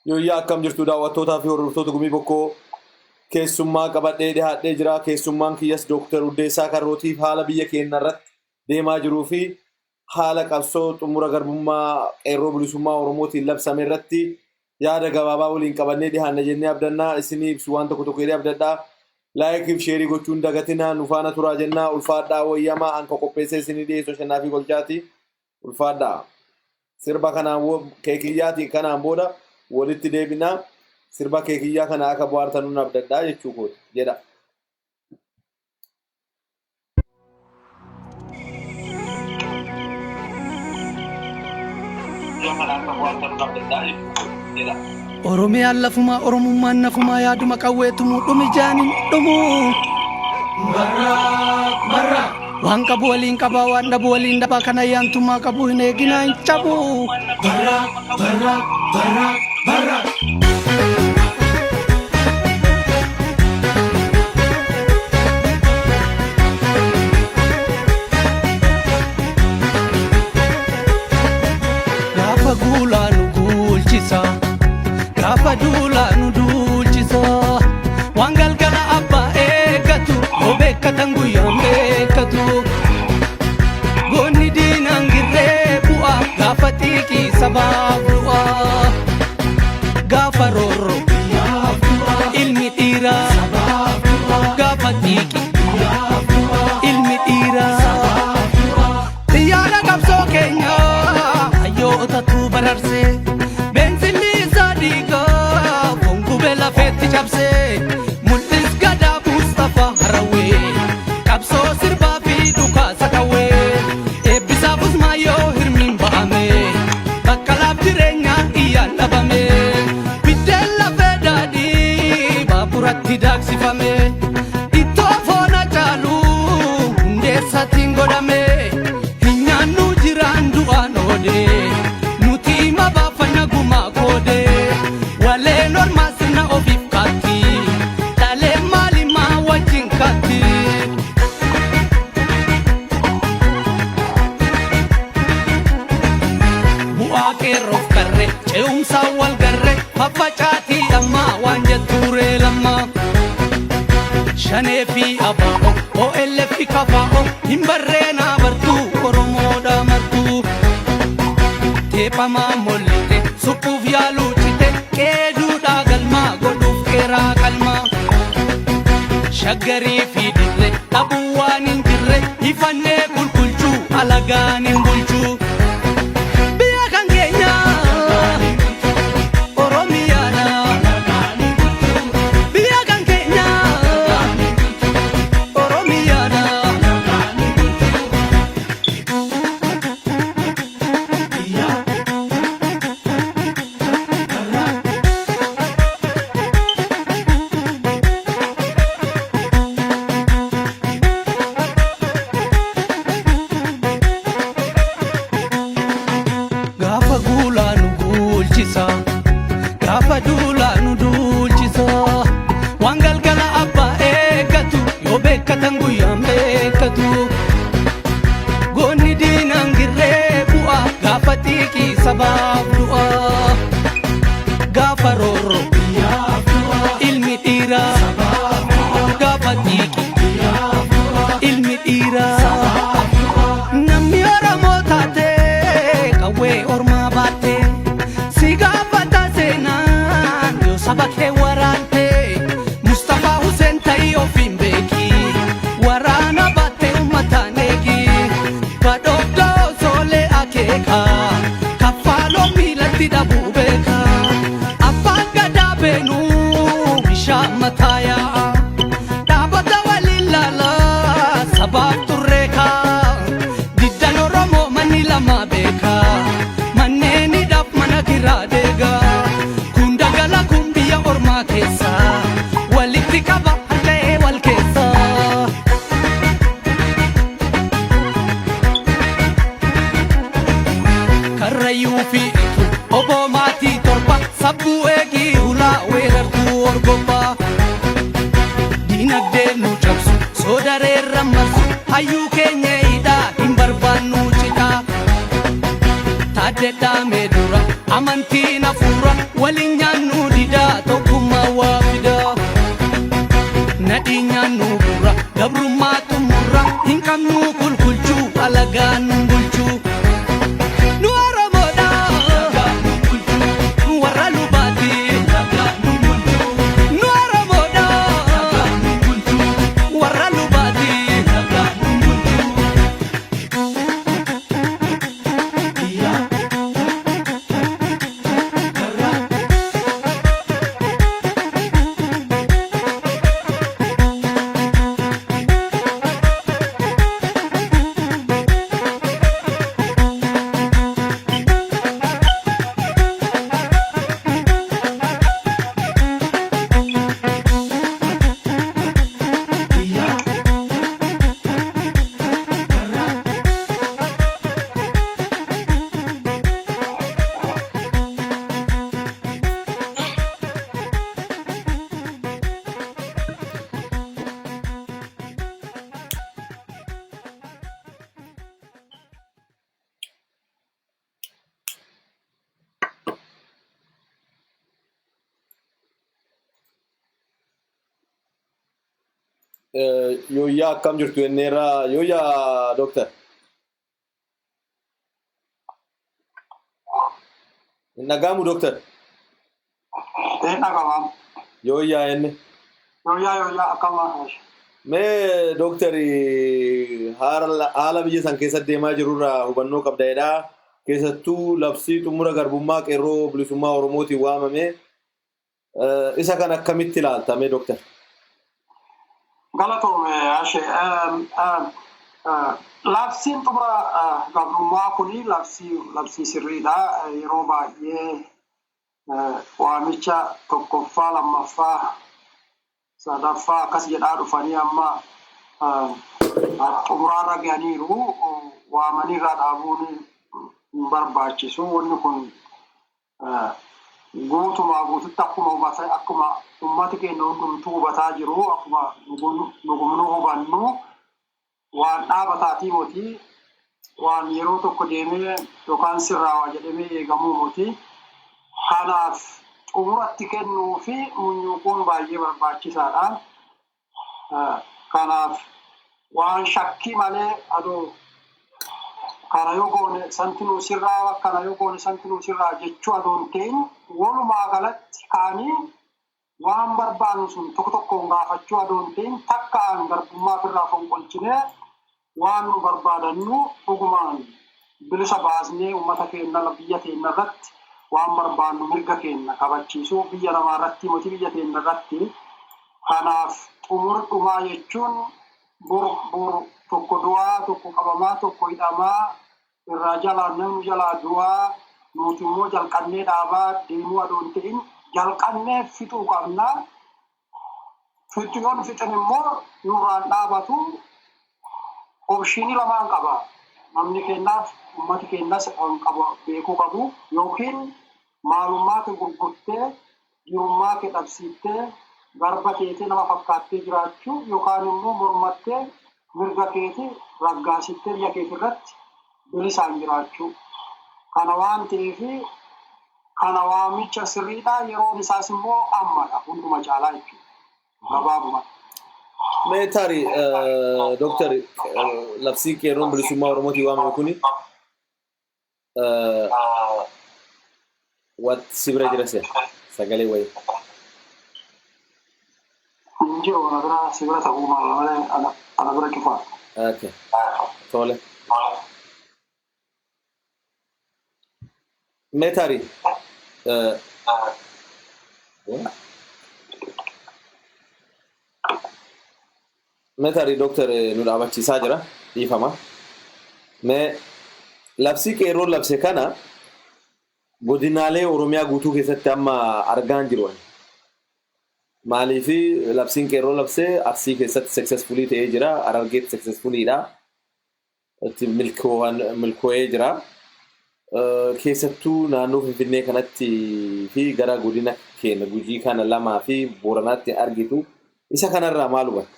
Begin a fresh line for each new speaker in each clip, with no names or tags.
Yoyyaa akkam jirtu daawwattootaa fi hordoftoota gumii bokkoo keessummaa qabadhee dhiyaadhee jira. Keessummaan kiyyas Dooktar Uddeessaa Karrootiif haala biyya keenya irratti deemaa jiruu fi haala qabsoo xumura garbummaa qeerroo bilisummaa Oromootiin labsame irratti yaada gabaabaa waliin qabannee dhiyaanna jennee abdannaa. Isinii ibsu waan tokko jedhee abdadhaa. Laayikii fi sheerii gochuun dagatinaa nu faana turaa jennaa. Ulfaadhaa wayyamaa anka qopheessee isinii dhiyeessoo shannaa fi golchaati. Ulfaadhaa. Sirba kanaan keekiyyaati kanaan booda walitti deebinaa. Sirba keekiyyaa kana akka bohaartan nun abdadhaa jechuu kooti jedha.
Oromiyaan lafuma Oromummaan nafuma yaaduma qawweetumu dhumi jaanin dhumu. Waan qabu waliin qabaa waan dhabu waliin dhabaa kana yaantummaa qabu hin eeginaa hin cabu. Gaafa guulaa nu guulchisa, gaafa duulaa nu duulchisa. Waan galgala abbaa eeggatu yoo beekkatan guyyaan beekkatu. Goonni diinaan girree bu'aa gaafa xiiqii sabaaf du'aa. Gaafa roorroo ilmi dhiiraa gaafa xiiqii ilmi dhiiraa. Xiyyaara qabsoo keenyaa hayyootatu bararsee. Beensilli isaa dhiigaa gongubee lafeetti cabsee. Mul'is gadaa Mustafaa Harawee qabsoo sirbaa fi dhukaasa qawwee. Eebbisaafus maayyoo hirmiin ba'ame bakka laaf jireenyaa iyyaan dhabame. Biddeen lafee daadhii baaburatti daaksifame. Ittoo foona caalu hundeessatiin godhame. Hin nyaannu jiraan du'aan oodee nuti hima baafanna gumaa koodee. Waleen ormaa sirna ofiif kaatti dhalee maalimaa wajjin kaatti. Bu'aa qeerroof qarree ce'umsaan wal garree faffacaatii ammaa waan jettuuree lammaa. Shanee fi abaa'oo OLF fi kafaa'oo hin barreenaa bartuu Oromoodhaa martuu. Teephamaa mollite suphuuf yaaluu cite qeeduudhaa galmaa godhuuf qeeraa qalmaa. Shaggarii fi dirree dhabuu waan hin jirre ifannee qulqulchuu alagaan hin bulchuu. Biyya kan keenya Oromiyaadha. Biyya kan keenya Oromiyaadha. Gaafa guulaa nu guulchisa, gaafa duulaa nu duulchisa. Waan galgala abbaa eeggatu yoo beekkatan guyyaan beekkatu. Goonni diinaan girree bu'aa gaafa xiiqii sabaaf du'aa. Gaafa roorroo ilmi dhiiraa gaafa xiiqii ilmi dhiiraa. Namni Oromoo taatee qawwee ormaa baattee si gaafata seenaan yoo saba kee waraantee. Mustafaa Huseen ta'ii ofiin beeki waraana baattee uummataan eegi. Badhooftaa osoolee akeekaa kaffaaloo miilatti dhabuu beeka. Abbaan gadaa beenuu bishaan mataa yaa'a. Dhaabata waliin laalaa sabaaf turree kaa. Diddan Oromoo manni lama beeka. Manneen hidhaaf mana kiraa deegaa. Kun dagala kun biyya ormaa keessa walitti qaba hadha'ee wal keessa. Karrayyuu fi obbo maatii torba sabbuu eegii hulaa weerartuu orgobbaa. Diinagdee nu cabsu soodareerra marsu hayyuu keenya hidhaa hin barbaannu cidhaa. Taaddeedhaa mee dura amantiin hafuura walinyaannu didaa tokkummaa waa fidaa nadhiinyaannu gurra gabrummaa xumurra hin qabnu kulkulchuu alagaan nun bulchuu nu Oromoodha warra lubaati nu Oromoodha warra lubaati
Yoyyaa akkam jirtu jenneerraa yoyyaa doctor nagaamu doctor
nagama
yoyyaa enne
yoyyaa akkama
mee doctori haala biyya san keessatti deemaa jirurraa hubannoo qabdaedha keessattuu labsii xumura garbummaa qeerroo bilisummaa Oromootiin waamame isa kan akkamitti ilaalta mee doctor
Galatome ashe labsiin xumura garbummaa kuni labsii sirriidha yeroo baay'ee waamicha tokkoffaa lammaffaa sadaffaa akkas jedhaa dhufanii amma xumuraarra ga'aniiru waamaniirraa dhaabuun hin barbaachisu wanni kun guutumaa guututti akkuma ummati keenya hundumtuu hubataa jiru akkuma nugumnuu hubannu waan dhaabataatii moti waan yeroo tokko deemee yookaan sirraawaa jedhamee eegamuu moti kanaaf xumuratti kennuu fi munyuuquun baay'ee barbaachisaadha kanaaf waan shakkii malee adoo kana yoo goone santinuu sirraa kana yoo goone santinuu sirraa jechuu adoon ta'in walumaa galatti kaanii waan barbaannu sun tokko tokkoon gaafachuu adoon ta'in takkaan garbummaa birraa fonqolchinee waan nu barbaadannu dhugumaan bilisa baasnee uummata keenya biyya keenya irratti waan barbaannu mirga keenya kabachiisuu biyya namaa irratti moti biyya keenya irratti kanaaf xumura dhumaa jechuun bor tokko du'aa tokko qabamaa tokko hidhamaa irraa jalaan namni jalaa du'aa nuti immoo jalqannee dhaabaa deemuu adoon ta'in jalqannee fixuu qabna fixuun fixan immoo nurraan dhaabatu opshiinii lamaan qaba namni keenyaaf ummati keenyas qaba beekuu qabu yookiin maalummaa kee gurgurtee jirummaa kee dhabsiiftee garba keetii nama fakkaattee jiraachuu yookaan immoo mormattee mirga keetii raggaasittee biyya keetii irratti bilisaan jiraachuu kana waan ta'eef kana waamicha sirriidha yeroon isaas immoo ammadha hunduma caalaa jechuudha gabaabuma.
Mee tarii doctor labsii qeerroon bilisummaa Oromootiin waamame kuni wat sibira jira sagalee wayii.
Injiru ana bira sibira ta'uu malee ana bira kifaa.
Okay. Tole. Mee tarii Metari doctor nu dhaabachiisaa jira dhiifama. Mee labsii qeerroon labse kana godinaalee Oromiyaa guutuu keessatti amma argaan jiru. Maaliif labsiin qeerroon labse Arsii keessatti successfully ta'ee jira, Harargeetti successfullyidha. Itti milkoo'ee jira. Keessattuu naannoo Finfinnee kanatti fi gara godina keenya Gujii kana lamaa fi Booranaatti argitu isa kanarraa maal hubatta?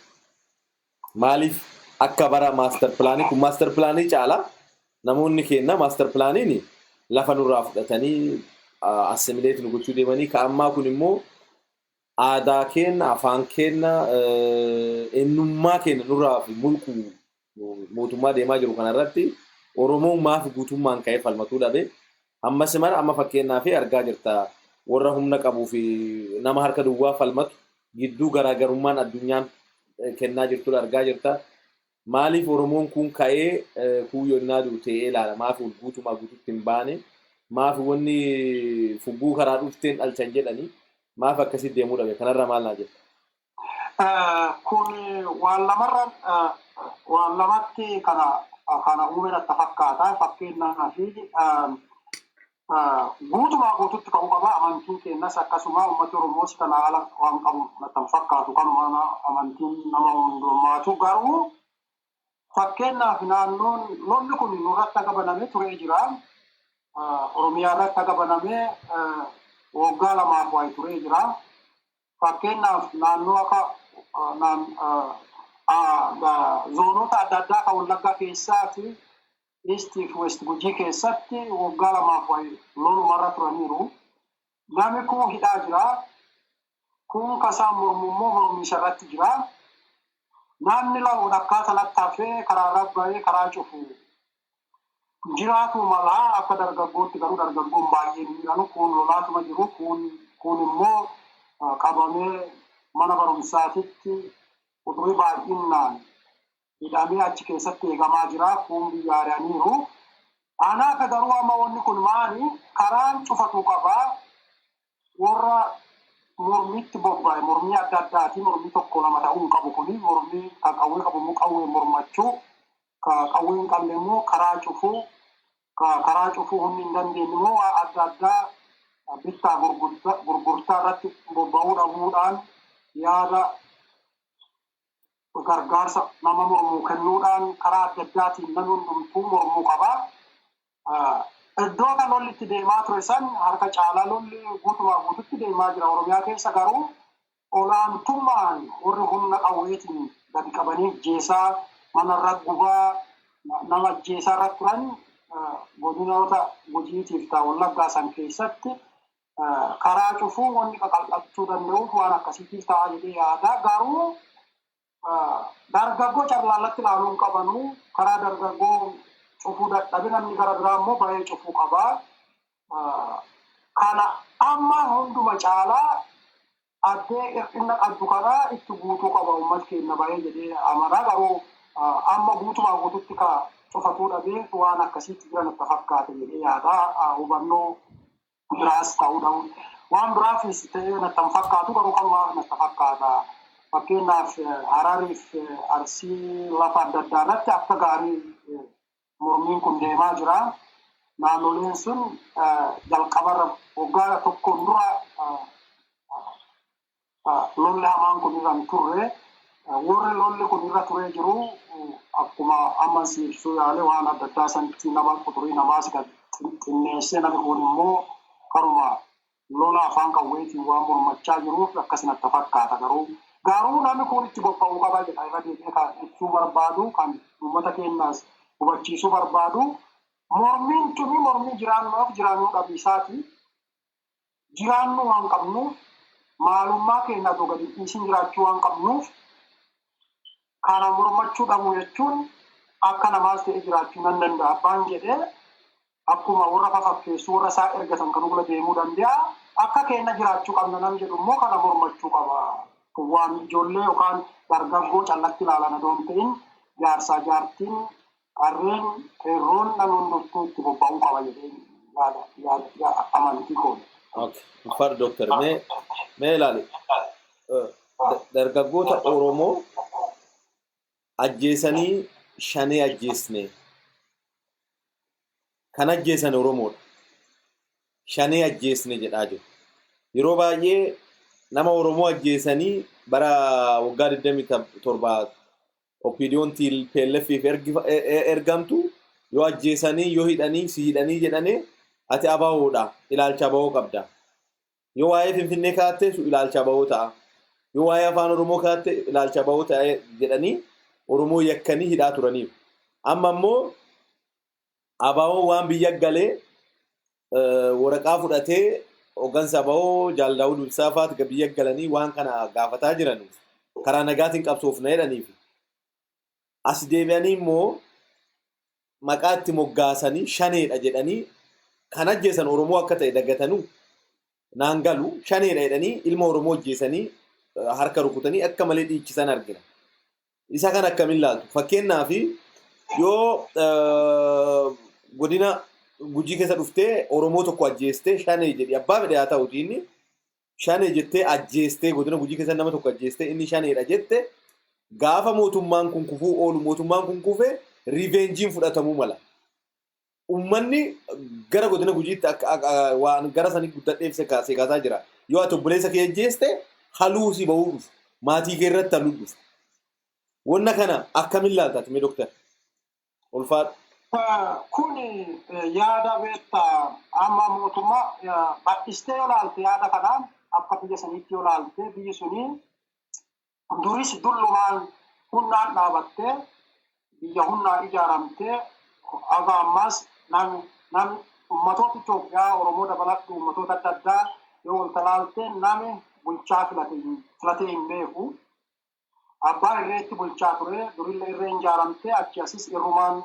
Maaliif akka bara master plaanii kun master plaanii caala namoonni keenya master plaaniin lafa nurraa fudhatanii assimileet nu gochuu deemanii ka ammaa kun immoo aadaa keenya afaan keenya eenyummaa keenya nurraa fi mulqu mootummaa deemaa jiru kanarratti Oromoon maaf guutummaan ka'ee falmatuu dhabe ammas mara amma fakkeenyaa fi argaa jirta warra humna qabuu fi nama harka duwwaa falmatu gidduu garaagarummaan addunyaan kennaa jirtu argaa jirta maaliif Oromoon kun ka'ee kuuyyonnaa duutee ilaala maaf guutumaa guututti hin baane maaf wanni fubbuu karaa dhufteen dhalchan jedhanii maaf akkasitti deemuu dhabe kanarra maal naa jedha.
Kun waan lamatti kana uumena fakkaata fakkeenyaa fi guutumaa guututti ka'uu qaba amantiin keenyas akkasuma uummata Oromoos kana haala waan qabu natti fakkaatu kanuma amantiin nama hundummaatu garuu fakkeenyaaf naannoon lolli kun nurratti akka banamee turee jira Oromiyaa irratti akka banamee waggaa lamaaf waa'ee turee jira fakkeenyaaf naannoo akka zoonota adda addaa kan Wallaggaa keessaa fi East fi West Gujii keessatti waggaa lamaaf waa'ee lolumarra turaniiru namni kun hidhaa jira kun kasaan mormummoo mormiisa irratti jira naanni lafa akkaataa lattaafee karaa rabba'ee karaa cufu jiraatu malaa akka dargaggootti garuu dargaggoon baay'een miidhanu kun lolaatuma jiru kun immoo qabamee mana barumsaatitti uturii baay'inaan hidhamee achi keessatti eegamaa jira kun biyya ari'aniiru anaaf garuu amma wanni kun maali karaan cufatu qabaa warra mormitti bobba'e mormii adda addaati mormii tokko lama ta'uu qabu kuni mormii kan qawwee qabu immoo qawwee mormachuu qawwee hin qabne immoo karaa cufuu hundi hin dandeenye immoo adda addaa bittaa gurgurtaa irratti bobba'uu dhabuudhaan yaada gargaarsa nama mormuu kennuudhaan karaa adda addaatiin namni hundumtuu mormuu qabaa. Iddoo kan lolli itti deemaa ture san harka caalaa lolli guutumaa guututti deemaa jira Oromiyaa keessa garuu olaantummaan warri humna qawweetiin gadi qabanii ajjeesaa manarra gubaa nama ajjeesaa irratti turan godinoota Gujiitiif ta'u Wallaggaa san keessatti karaa cufuu wanni qaqal'achuu danda'uuf waan akkasiitiif ta'a jedhee yaada garuu dargaggoo carlaallatti ilaaluun qabanuu karaa dargaggoo cufuu dadhabe namni gara biraa immoo baay'ee cufuu qabaa. Kana amma hunduma caalaa addee hir'ina qabdu karaa itti guutuu qaba uummata keenya baay'ee jedhee amanaa garuu amma guutumaa guututti ka cufatuu dhabee waan akkasiitti jiran itti fakkaate jedhee yaadaa hubannoo biraas ta'uu dhabu. Waan biraafis ta'ee natti fakkaatu garuu kanumaaf natti fakkaata. Fakkeenyaaf Hararii fi Arsii lafa adda addaa irratti akka gaarii mormiin kun deemaa jira. Naannoleen sun jalqabarra waggaa tokkoon dura lolli hamaan kun irra hin turre. Warri lolli kun irra turee jiru akkuma amma siibsuu yaale waan adda addaa sanatti nama quturii namaas xinneessee namni kun immoo karuma lola afaan qawweetiin waan mormachaa jiruuf akkasumatti fakkaata garuu namni kun itti bobba'uu qaba jedha irra deebi'ee kan ibsuu barbaadu kan uummata keenyaas hubachiisuu barbaadu mormiin tuni mormii jiraannuu dhabiisaati jiraannuu waan qabnuuf maalummaa keenya otoo gadi dhiisin jiraachuu waan qabnuuf kana mormachuu dhabu jechuun akka namaas ta'e jiraachuu nan danda'a abbaan jedhee akkuma warra fafakkeessu warra isaa ergatan kan ugula deemuu danda'a akka keenya jiraachuu qabna nam jedhu immoo kana mormachuu qaba. Waan ijoollee yookaan dargaggoo callatti ilaalan adoo hin ta'in jaarsaa jaartiin qarreen qeerroon namni hundumtuu itti bobba'uu qaba jedhee yaada amantii kooti.
Far Dooktar mee ilaali dargaggoota Oromoo ajjeesanii shanee ajjeesne kan ajjeesan Oromoodha. Shanee ajjeesne jedhaa jiru. Yeroo baay'ee nama Oromoo ajjeesanii bara waggaa 27 Oppidiyoon TPLF ergamtu yoo ajjeesanii yoo hidhanii si hidhanii jedhanii ati abaa'oodha ilaalcha abaa'oo qabda. Yoo waa'ee Finfinnee kaatte ilaalcha abaa'oo ta'a. Yoo waa'ee afaan Oromoo kaatte ilaalcha abaa'oo ta'a jedhanii Oromoo yakkanii hidhaa turaniif. Amma immoo abaa'oo waan biyya galee waraqaa fudhatee hooggansa bahoo Jaal Daawud Ibsaa fa'aati biyya galanii waan kana gaafataa jiran karaa nagaatiin qabsoofna jedhaniif as deebi'anii immoo maqaa itti moggaasanii shaneedha jedhanii kan ajjeesan Oromoo akka ta'e dagatanuu naan galu shaneedha jedhanii ilma Oromoo ajjeesanii harka rukutanii akka malee dhiichisan argina. Isa kan akkamiin ilaaltu? Fakkeenyaaf yoo godina Gujii keessa dhuftee Oromoo tokko ajjeestee shanee jedhi abbaa fedhe haa ta'uuti inni shanee jettee ajjeestee godina Gujii keessa nama tokko ajjeestee inni shaneedha jette gaafa mootummaan kun kufuu oolu mootummaan kun kufee riveenjiin fudhatamuu mala. Uummanni gara godina Gujiitti waan gara sanii guddadheef kaasee kaasaa jira. Yoo ati obboleessa kee ajjeeste haluu si bahuu dhufu maatii kee irratti haluu dhufu. Wanna kana akkamiin ilaaltaati mee doktar? Ulfaadha.
Kun yaada beektaa amma mootummaa bal'istee ilaalte yaada kanaan akka biyya saniitti yoo ilaalte biyyi suni duris dullumaan humnaan dhaabattee biyya humnaan ijaaramtee aga ammas namni ummatoota Itoophiyaa Oromoo dabalattu ummatoota adda addaa yoo wal talaalte namni bulchaa filatee hin beeku. Abbaa irreetti bulchaa ture durillee irreen ijaaramtee achi asis irrumaan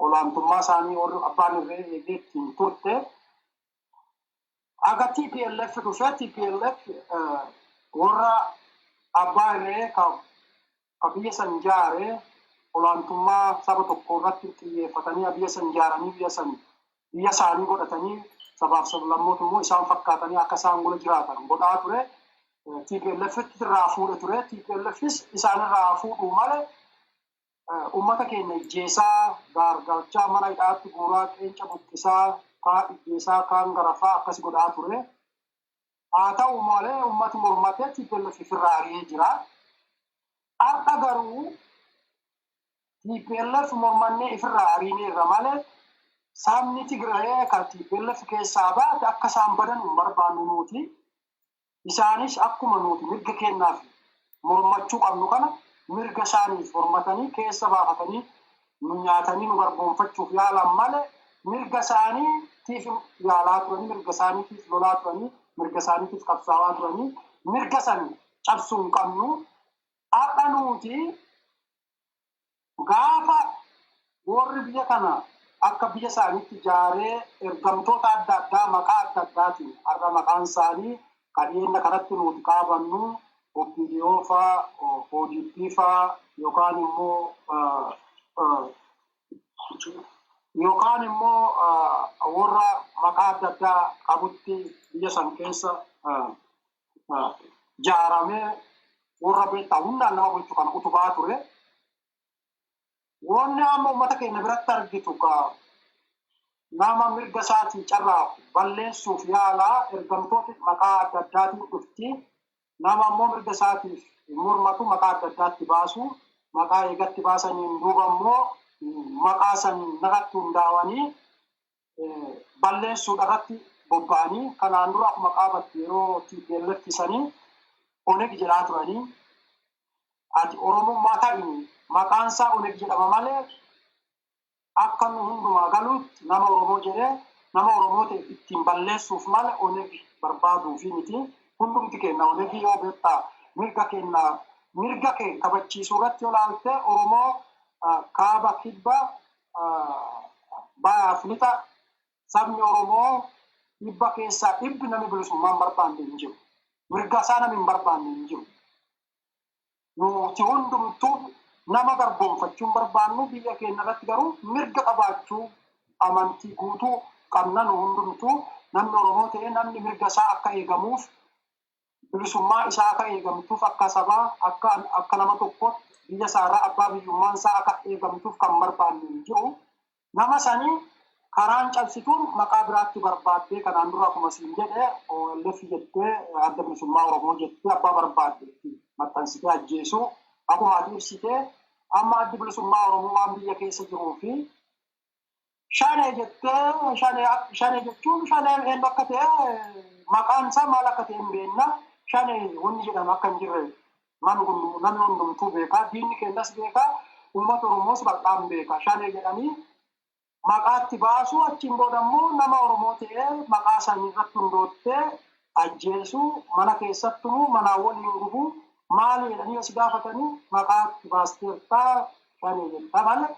olaantummaa isaanii warri abbaan irree eegeettiin turte. Aga TPLF dhufe TPLF warra abbaa irree ka biyya san ijaaree olaantummaa saba tokko irratti xiyyeeffatanii biyya san ijaaranii biyya isaanii godhatanii sabaaf sablammoota immoo isaan fakkaatanii akka isaan gola jiraatan godhaa ture. TPLFitti irraa fuudhe ture. TPLFis isaan irraa fuudhuu malee ummata keenya ijjeesaa gaargalchaa mana hidhaatti guuraa qeenca buqqisaa kaan ijjeesaa kaan garafaa akkas godhaa ture. Haa ta'u malee ummati mormatee TPLF irraa ari'ee jira. Har'a garuu TPLF mormannee ifirraa ariineerra malee sabni Tigraayee kan TPLF keessaa baate akka isaan badan hin barbaannu nuti. Isaanis akkuma nuti mirga kennaaf mormachuu qabnu kana mirga isaaniif mormatanii keessa baafatanii nu nyaatanii nu garboonfachuuf yaalan malee mirga isaaniitiif yaalaa turanii mirga isaaniitiif lolaa turanii mirga isaaniitiif qabsaawaa turanii mirga san cabsuu hin qabnu. Har'a nuti gaafa warri biyya kana akka biyya isaaniitti ijaaree ergamtoota adda addaa maqaa adda addaatiin har'a maqaan isaanii kadheenna kanatti nuti qaabannu OPDO faa, ODP faa yookaan immoo warra maqaa adda addaa qabutti biyya san keessa ijaaramee warra beektaa hundaan nama bulchu kana utubaa ture. Wanni amma uummata keenya biratti argitu nama mirga isaatii carraafu balleessuuf yaalaa ergamtoota maqaa adda addaatiin dhufti. Nama ammoo mirga isaatiif mormatu maqaa adda addaatti baasu. Maqaa eegatti baasaniin duuba ammoo maqaa san irratti hundaa'anii balleessuudha irratti bobba'anii kanaan dura akkuma qaabatti yeroo TPLF sanii Oneg jedhaa turanii. Ati Oromummaa ta'in maqaan isaa Oneg jedhama malee akka nu hundumaa galuutti nama Oromoo jedhee nama Oromoo ta'e ittiin balleessuuf malee Oneg barbaaduu fi miti. Hundumti keenya Oneg yoo beektaa mirga kee kabachiisuu irratti yoo ilaalte Oromoo kaaba kibba baaf lixa sabni Oromoo dhibba keessaa dhibbi namni bilisummaan barbaanne hin jiru. Mirga isaa namni hin barbaanne hin jiru. Nuti hundumtuu nama garboonfachuun barbaannu biyya keenya irratti garuu mirga qabaachuu amantii guutuu qabna nu hundumtuu namni Oromoo ta'ee namni mirga isaa akka eegamuuf bilisummaa isaa akka eegamtuuf akka sabaa akka nama tokkootti biyya isaarraa abbaa biyyummaan isaa akka eegamtuuf kan barbaanne hin jiru. Nama sanii karaan cabsituun maqaa biraatti barbaaddee kanaan dura akkuma siin jedhee OLF jettee adda bilisummaa Oromoo jettee abbaa barbaaddeetti maxxansitee ajjeesuu akkuma ati ibsitee amma addi bilisummaa Oromoo waan biyya keessa jiruu fi shanee jettee shanee jechuun shaneen eenyu akka ta'e maqaan isaa maal akka ta'e hin beekna. Shanee wanni jedhamu akka hin jirre namni hundumtuu beekaa diinni keenyas beekaa uummata Oromoos bal'aan beekaa shanee jedhanii maqaatti baasu achiin booda immoo nama Oromoo ta'ee maqaa isaanii irratti hundoottee ajjeesu mana keessattuu manaa waliin gubu maali jedhanii as gaafatanii maqaatti baasteertaa Shanee jedha malee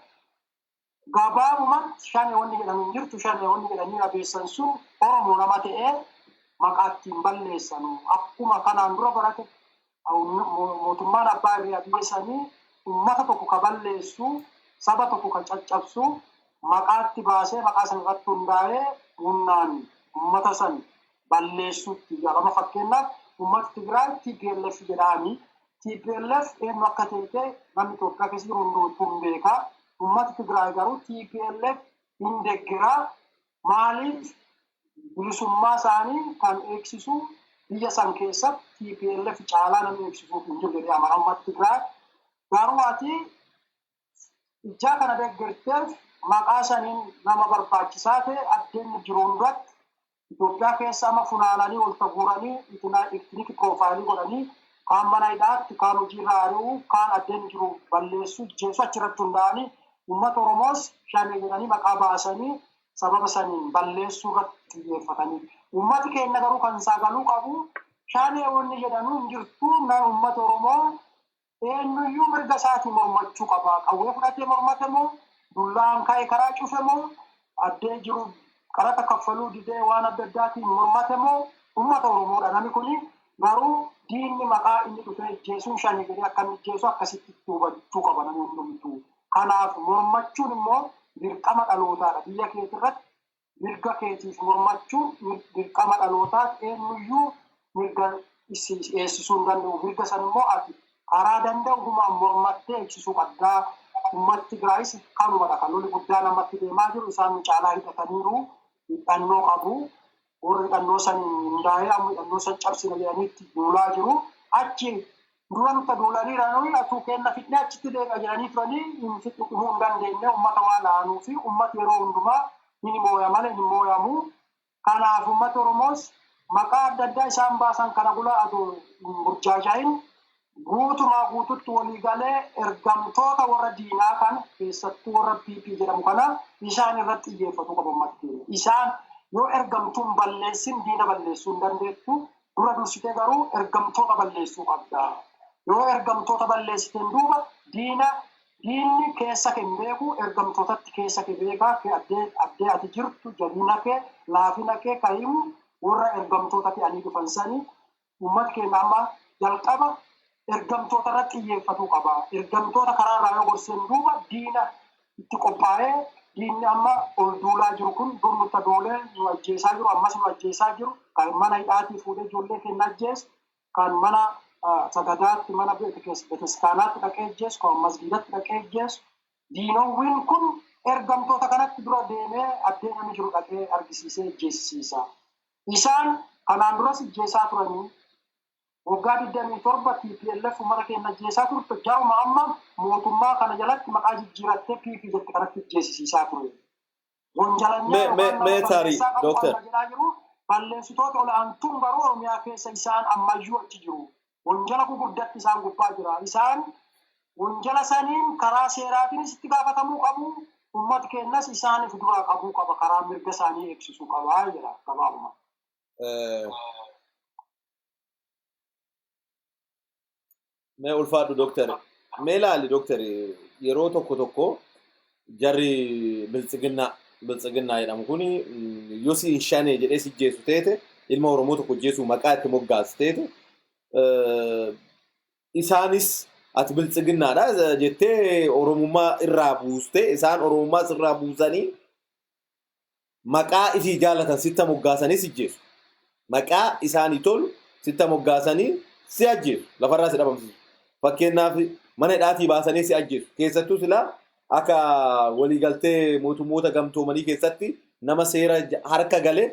gabaabumatti Shanee wanni jedhamu jirtu Shanee wanni jedhanii abeessan sun Oromoo nama ta'ee maqaatti hin balleessanu akkuma kanaan dura barate mootummaan abbaa irraa biyyeessanii uummata tokko ka balleessu saba tokko ka caccabsu maqaatti baasee maqaa san irratti hundaa'ee humnaan uummata san balleessuutti jedhama. Fakkeenyaaf uummata Tigraay TPLF jedhanii TPLF eenyu akka ta'e namni Itoophiyaa keessa jiru hunduutuun beeka. Uummata Tigraay garuu TPLF hin deeggira maaliif bilisummaa isaanii kan eegsisu biyya san keessatti TPLF caalaa namni eegsisuuf hin jiru jedhee amana uummata Tigraay. Garuu ati ijaa kana deeggarteef maqaa saniin nama barbaachisaa ta'e addeenyi jiru hunduratti Itoophiyaa keessa ama funaananii ol taguuranii itiniiki piroofaayilii godhanii kaan mana hidhaatti kaan hojiirraa ari'uu kaan addeenyi jiru balleessuu jeessu achirratti hundaa'anii uummata Oromoos Shanee jedhanii maqaa baasanii sababa saniin balleessuu irratti xiyyeeffatanii. Uummati keenya garuu kan saagaluu qabu Shanee wanni jedhanuu hin jirtu nama uummata Oromoo eenyuyyuu mirga isaatii mormachuu qaba. Qawwee fudhatee mormate moo dullaan ka'ee karaa cufe moo addee jiru qarata kaffaluu didee waan adda addaatiin mormate moo uummata Oromoodha. Namni kuni garuu diinni maqaa inni dhufee jeesuun Shanee jedhee akka inni jeesu akkasitti hubachuu qaba namni hundumtuu. Kanaaf mormachuun immoo dirqama dhalootaadha. Biyya keetii irratti mirga keetiif mormachuun dirqama dhalootaa eenyuyyuu mirga eegsisuu hin danda'u. Mirga san immoo ati karaa danda'u humaan mormattee eegsisuu qabdaa. Uummati Tigraayis kanumadha kan lolli guddaa namatti deemaa jiru isaan caalaa hidhataniiru hidhannoo qabu. Warri hidhannoo san hundaa'ee amma hidhannoo san cabsina jedhaniitti duulaa jiru. Achi dura nuti duulaniiranii atuu kenna fitnee achitti deeqa jedhanii turanii hin fixuu hin dandeenye uummata waan la'anuu fi uummati yeroo hundumaa hin mooya malee hin mooyamu. Kanaaf uummata Oromoos maqaa adda addaa isaan baasan kana gulaa aduu burjaajaa'in guutumaa guututti walii galee ergamtoota warra diinaa kana keessattuu warra PP jedhamu kana isaan irratti xiyyeeffatu qabu uummati. Isaan yoo ergamtuun balleessin diina balleessuu hin dandeettu dura dursitee garuu ergamtoota balleessuu qabda. Yoo ergamtoota balleessiteen duuba diinni keessa kee beeku ergamtootatti keessa kee beekaa addee ati jirtu jabina kee laafina kee kahimu warra ergamtoota fe'anii dhufan sanii uummata keenya amma jalqaba ergamtoota irratti xiyyeeffatu qaba. Ergamtoota karaa irraa yoo gorseen duuba diina itti qophaa'ee diinni amma ol duulaa jiru kun dur nuti doolee nu ajjeesaa jiru ammas nu ajjeesaa jiru kan mana hidhaatii fuudhee ijoollee keenya ajjeesu kan mana sagadaatti mana beteskaanaatti dhaqee ajjeesu kan masgiidatti dhaqee ajjeesu diinowwiin kun ergamtoota kanatti dura deemee addee namni jiru dhaqee argisiisee ajjeesisiisa. Isaan kanaan duras ajjeesaa turanii waggaa 27 TPLF uummata keenya ajjeesaa turte jaruma amma mootummaa kana jalatti maqaa jijjiirattee PP jetti kanatti ajjeesisiisaa ture.
Wanjalanyaa Doctor
balleessitoota olaantuun garuu Oromiyaa keessa isaan ammayyuu achi jiru. Wanjala gurguddatti isaan gubbaa jira. Isaan wanjala saniin karaa seeraatiinis itti gaafatamuu qabu. Uummata keenyas isaaniif duraa qabuu qaba. Karaa mirga isaanii eegsisuu qaba jedha gabaabuma.
Mee ulfaadhu Doctor. Mee ilaali Doctor yeroo tokko jarri biltsiginnaa jedhamu kun yoo si Shanee jedhee si jeesu teete ilma Oromoo tokko jeesu maqaa itti moggaasu teete isaanis ati biltsiginnaadha jettee Oromummaa irraa buuste isaan Oromummaa irraa buusanii maqaa isii jaalatan sitta moggaasanii si jeesu. Maqaa isaanii tolu sitta moggaasanii si ajjeesu lafarraa si dhabamsiisu. Fakkeenyaaf mana hidhaatii baasanii si ajjeesu. Keessattuu silaa akka waliigaltee mootummoota gamtoomanii keessatti nama seera harka galee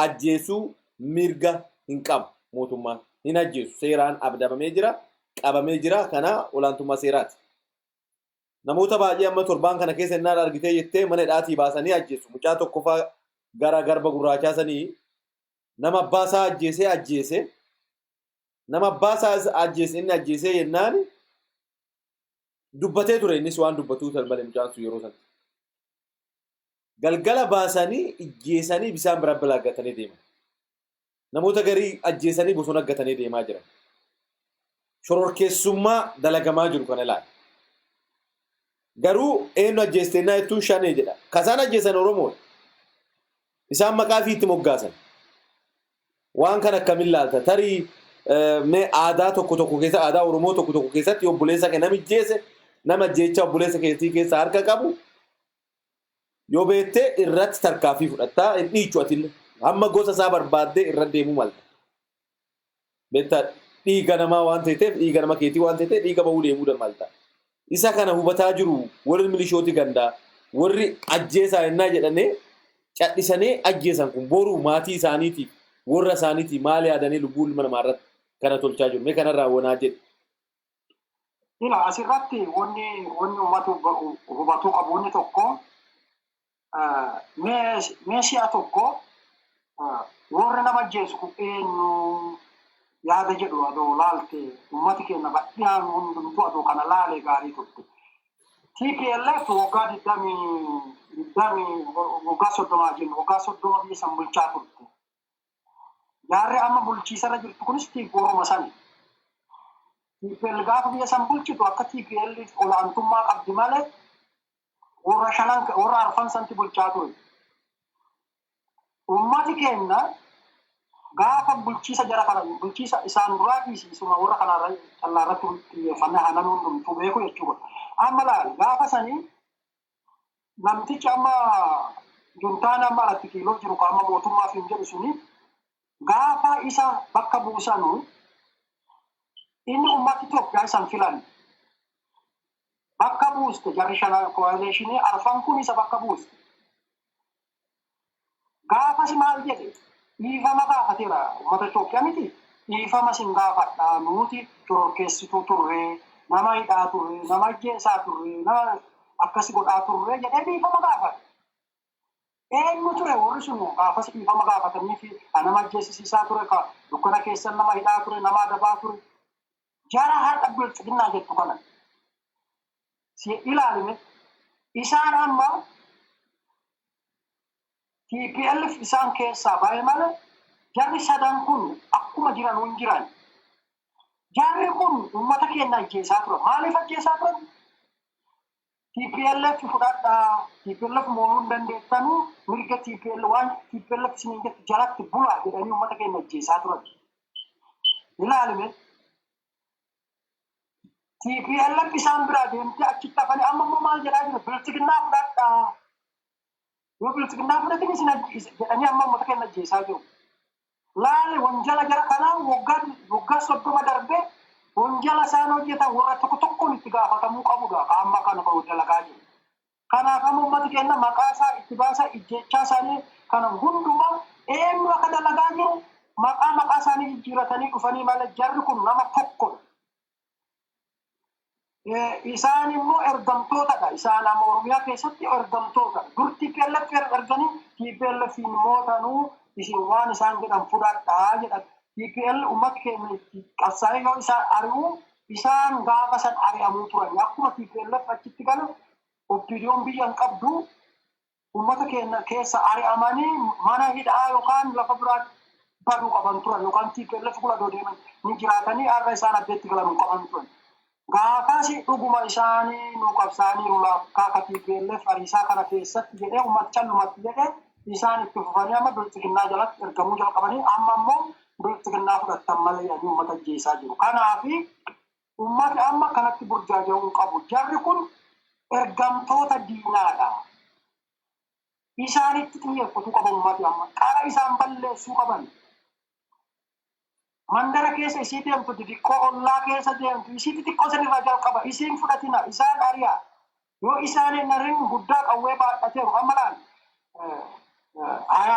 ajjeesuu mirga hin qabu mootummaan. Hin ajjeesu seeraan abdabamee jira qabamee jira kana olaantummaa seeraati. Namoota baay'ee amma torbaan kana keessa innaan argitee jettee mana hidhaatii baasanii ajjeesu. Mucaa tokkoffaa gara garba gurraachaa sanii nama abbaasaa ajjeese nama abbaasaa ajjeese inni ajjeesee yennaan dubbatee ture innis waan dubbatuu malee mucaan sun yeroo sana. galgala baasanii ijjeesanii bisaan bira balaagatanii deeman. Namoota garii ajjeesanii bosona gatanii deemaa jiran. Shororkeessummaa dalagamaa jiru kana ilaali. Garuu eenyu ajjeestennaa jettuun shanee jedha. Kasaan ajjeesan Oromoodha. Isaan maqaa fi itti moggaasan. Waan kan akkamiin laalta? Tarii mee aadaa tokko keessa aadaa Oromoo tokko keessatti obboleessa kee nama ajjeese nama jecha obboleessa keetii keessa harka qabu yoo beektee irratti tarkaanfii fudhattaa hin dhiichu atillee. Amma gosa isaa barbaaddee irra deemuu malta. Beektaa dhiiga namaa waan ta'eef dhiiga nama keetii waan ta'eef dhiiga bahuu deemuu malta. Isa kana hubataa jiru warri milishooti gandaa warri ajjeesaa ennaa jedhanii cadhisanii ajjeesan kun boru maatii isaaniitiif warra isaaniitiif maal yaadanii lubbuu ilma namaa irratti kana tolchaa jiru. Mee kanarraa wanaa jedhu.
Ila asirratti wanni uummata hubatuu qabu inni tokko meeshaa tokko warra nama ajjeesu kun eenyu yaada jedhu adoo laalte uummati keenya badhiyaan hundumtuu adoo kana laalee gaarii turte. TPLF waggaa 30 jennu waggaa 30 biyya san bulchaa turte. Jaarri amma bulchiisarra jirtu kunis Oromoo sani. TPL gaafa biyya san bulchitu akka TPL olaantummaa qabdi malee warra arfan santi bulchaa ture. Ummati keenya gaafa bulchiisa jara kana bulchiisa isaan duraa dhiisisuma warra kanarra callaarratti xiyyeeffannaa hanan hundumtuu beeku jechuudha. Amma laal gaafa sanii namtichi amma juntaan amma irratti kiiloo jiru qaama mootummaa fi hin jedhu suni gaafa isa bakka buusanu inni ummati Itoophiyaa isan filan bakka buuste jarri shana koaliishinii arfan kun isa bakka buuste. Gaafa si maal jedhe dhiifama gaafateera uummata Itoophiyaa miti dhiifama sin gaafadhaa nuti shororkeessituu turree nama hidhaa turree nama ajjeesaa turree nama akkasi godhaa turree jedhee dhiifama gaafate. Eenyu ture warri sun gaafas dhiifama gaafatanii fi nama ajjeesisiisaa ture ka dukkana keessan nama hidhaa ture nama adabaa ture jara har'a bilchiginaa jettu kana si ilaalime isaan amma TPLF isaan keessaa baay'ee malee jarri sadan kun akkuma jiran hin jiran. Jarri kun uummata keenya ajjeesaa ture. Maaliif ajjeesaa ture? TPLF fudhadhaa TPLF mo'uu hin dandeettanuu mirga TPLF isin jettu jalatti bulaa jedhanii uummata keenya ajjeesaa turan. Ilaalime TPLF isaan biraa deemtee achitti hafanii amma immoo maal jedhaa jira bilchiginaa fudhadhaa. Yoo bilchiginaa fudhatin isin jedhanii amma uummata keenya ajjeesaa jiru. Laale wanjala jara kanaa waggaa 30 darbee wanjala isaan hojjetan warra tokkoon itti gaafatamuu qabudha. Amma kana dalagaa jiru. Kanaaf amma uummati keenya maqaa isaa itti baasaa ijjechaa isaanii kana hundumaa eenyu akka dalagaa jiru maqaa isaanii jijjiiratanii dhufanii malee jarri kun nama tokkodha. Isaan immoo ergamtootadha. Isaan amma Oromiyaa keessatti ergamtoota. Dur TPLF erganii TPLF mootanuu isin waan isaan jedhan fudhadhaa jedhan. TPL uummata keenya itti qabsaa'ee yoo isaan ari'u isaan gaafa san ari'amuu turan. Akkuma TPLF achitti gala oppiidiyoon biyya hin qabdu uummata keenya keessa ari'amanii mana hidhaa yookaan lafa biraa baduu qaban turan yookaan TPLF kula deeman ni jiraatanii har'a isaan addeetti galanuu qaban turan. Gaafasi dhuguma isaanii nu qabsaanii rulaaf kaaka TPLF ariisaa kana keessatti jedhee uummachallumatti jedhee isaan itti fufanii amma bilchiginnaa jalatti ergamuu jalqabanii amma immoo bilchiginnaa fudhattan malee jedhanii uummata ajjeesaa jiru. Kanaafi uummati amma kanatti burjaaja'uu qabu. Jarri kun ergamtoota diinaadha. Isaanitti xiyyeeffatu qaban uummati amma qara isaan balleessuu qaban. Mandara keessa isii deemtu xixiqqoo ollaa keessa deemtu isii xixiqqoo sanirraa jalqaba isiin fudhatina isaan ari'a yoo isaan narrin guddaa qawwee baadhateeru amma laal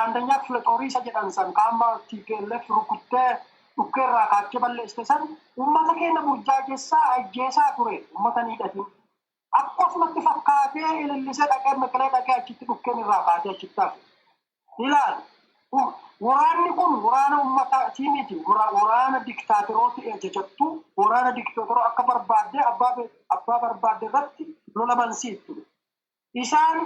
andanyaa kifle xoorii isa jedhan san kaamma TPLF rukuttee dhukkeerraa kaachee balleessite san uummata keenya burjaajessaa ajjeesaa ture uummata ni hidhatin akkasumatti fakkaatee ilillisee dhaqee meqalee dhaqee achitti dhukkeen irraa kaatee achitti hafe ilaal. Waraanni kun waraana uummataatii miti. Waraana diktaaterooti jajattu waraana diktaateroo akka barbaadde abbaa barbaadde irratti lola bansiiftu. Isaan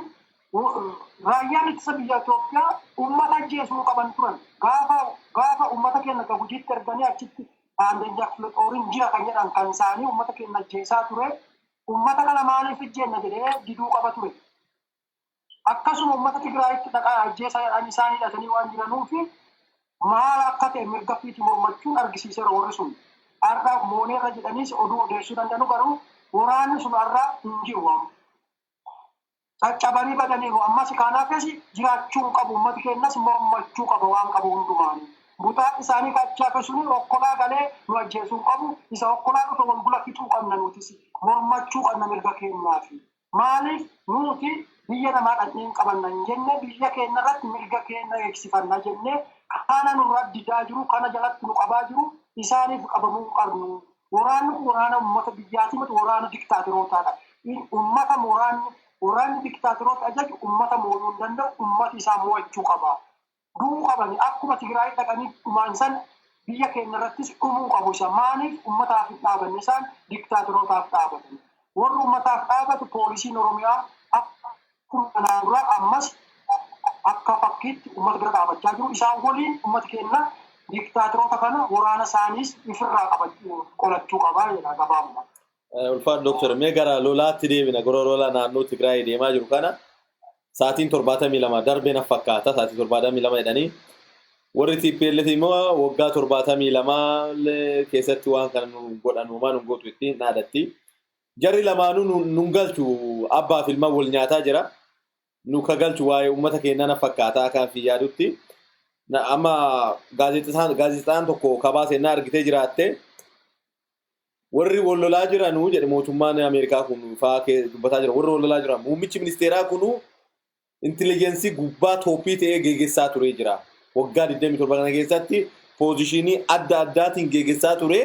Raayyaan ittisa biyya Itoophiyaa uummata ajjeesuu qaban turan. Gaafa uummata keenya gabuujiitti erganii achitti aandeenya Filixooriin jira kan jedhan kan isaanii uummata keenya ajjeesaa ture. Uummata kana maaliif ijjeenna jedhee diduu qaba ture. Akkasuma uummata Tigraayitti dhaqaa ajjeesaa isaanii hidhatanii waan jiranuufi maal akka ta'e mirga fiitii mormachuun argisiiseera warri sun. Har'a mooneerra jedhaniis oduu odeessuu danda'u garuu waraanni sun har'a hin jiru. Caccabanii badaniiru ammas kanaafis jiraachuu qabu uummati keenyas mormachuu qaba waan qabu hundumaanii. Butaa isaanii kachaa suni okkolaa galee nu ajjeesuu qabu isa okkolaa dhufe wal bula fixuu qabna nutis mormachuu qabna mirga keenyaafi. Maaliif nuti biyya namaa dhaqneen qabanna hin jenne biyya keenya irratti mirga keenya eegsifanna jennee kana nurra didaa jiru kana jalatti nu qabaa jiru isaaniif qabamuu qabnu. Waraanni kun waraana uummata biyyaati miti waraana diktaatorootaadha. Waraanni diktaatorota ajaju uummata mo'uu hin danda'u uummati isaa mo'achuu qaba. Dhumuu qabani akkuma Tigraay dhaqanii dhumaan san biyya keenya irrattis dhumuu qabu isa maaliif uummataaf hin dhaabanne isaan diktaatorootaaf dhaabatan. Warri uummataaf dhaabatu poolisiin Oromiyaa akkuma kanaan dura ammas akka fakkiitti uummata bira dhaabachaa jiru isaan waliin uummata keenya diktaatorota kana waraana isaaniis ifirraa qolachuu qabaa jedha gabaabuma.
Ulfaan Dr. Megara lolaatti deemina gara lola naannoo Tigraay deemaa jiru kana sa'aatiin 72 darbee na fakkaata sa'aatii 72 jedhanii warri TPLF immoo waggaa 72 keessatti waan kana nu godhan uumaan nu gootu itti naadatti jarri lamaanuu nu galchu abbaa fi ilma wal nyaataa jira nu ka galchu waa'ee uummata keenyaa na fakkaata akka fi yaadutti amma gaazexaan tokko kabaasee na argitee jiraatte warri wallolaa jiranu jedhe mootummaan Ameerikaa kun faakee dubbataa jira warri wallolaa jiran muummichi ministeeraa kunu intelligensii gubbaa tooppii ta'ee geeggessaa ture jira waggaa 27 kana keessatti poozishinii adda addaatiin geeggessaa ture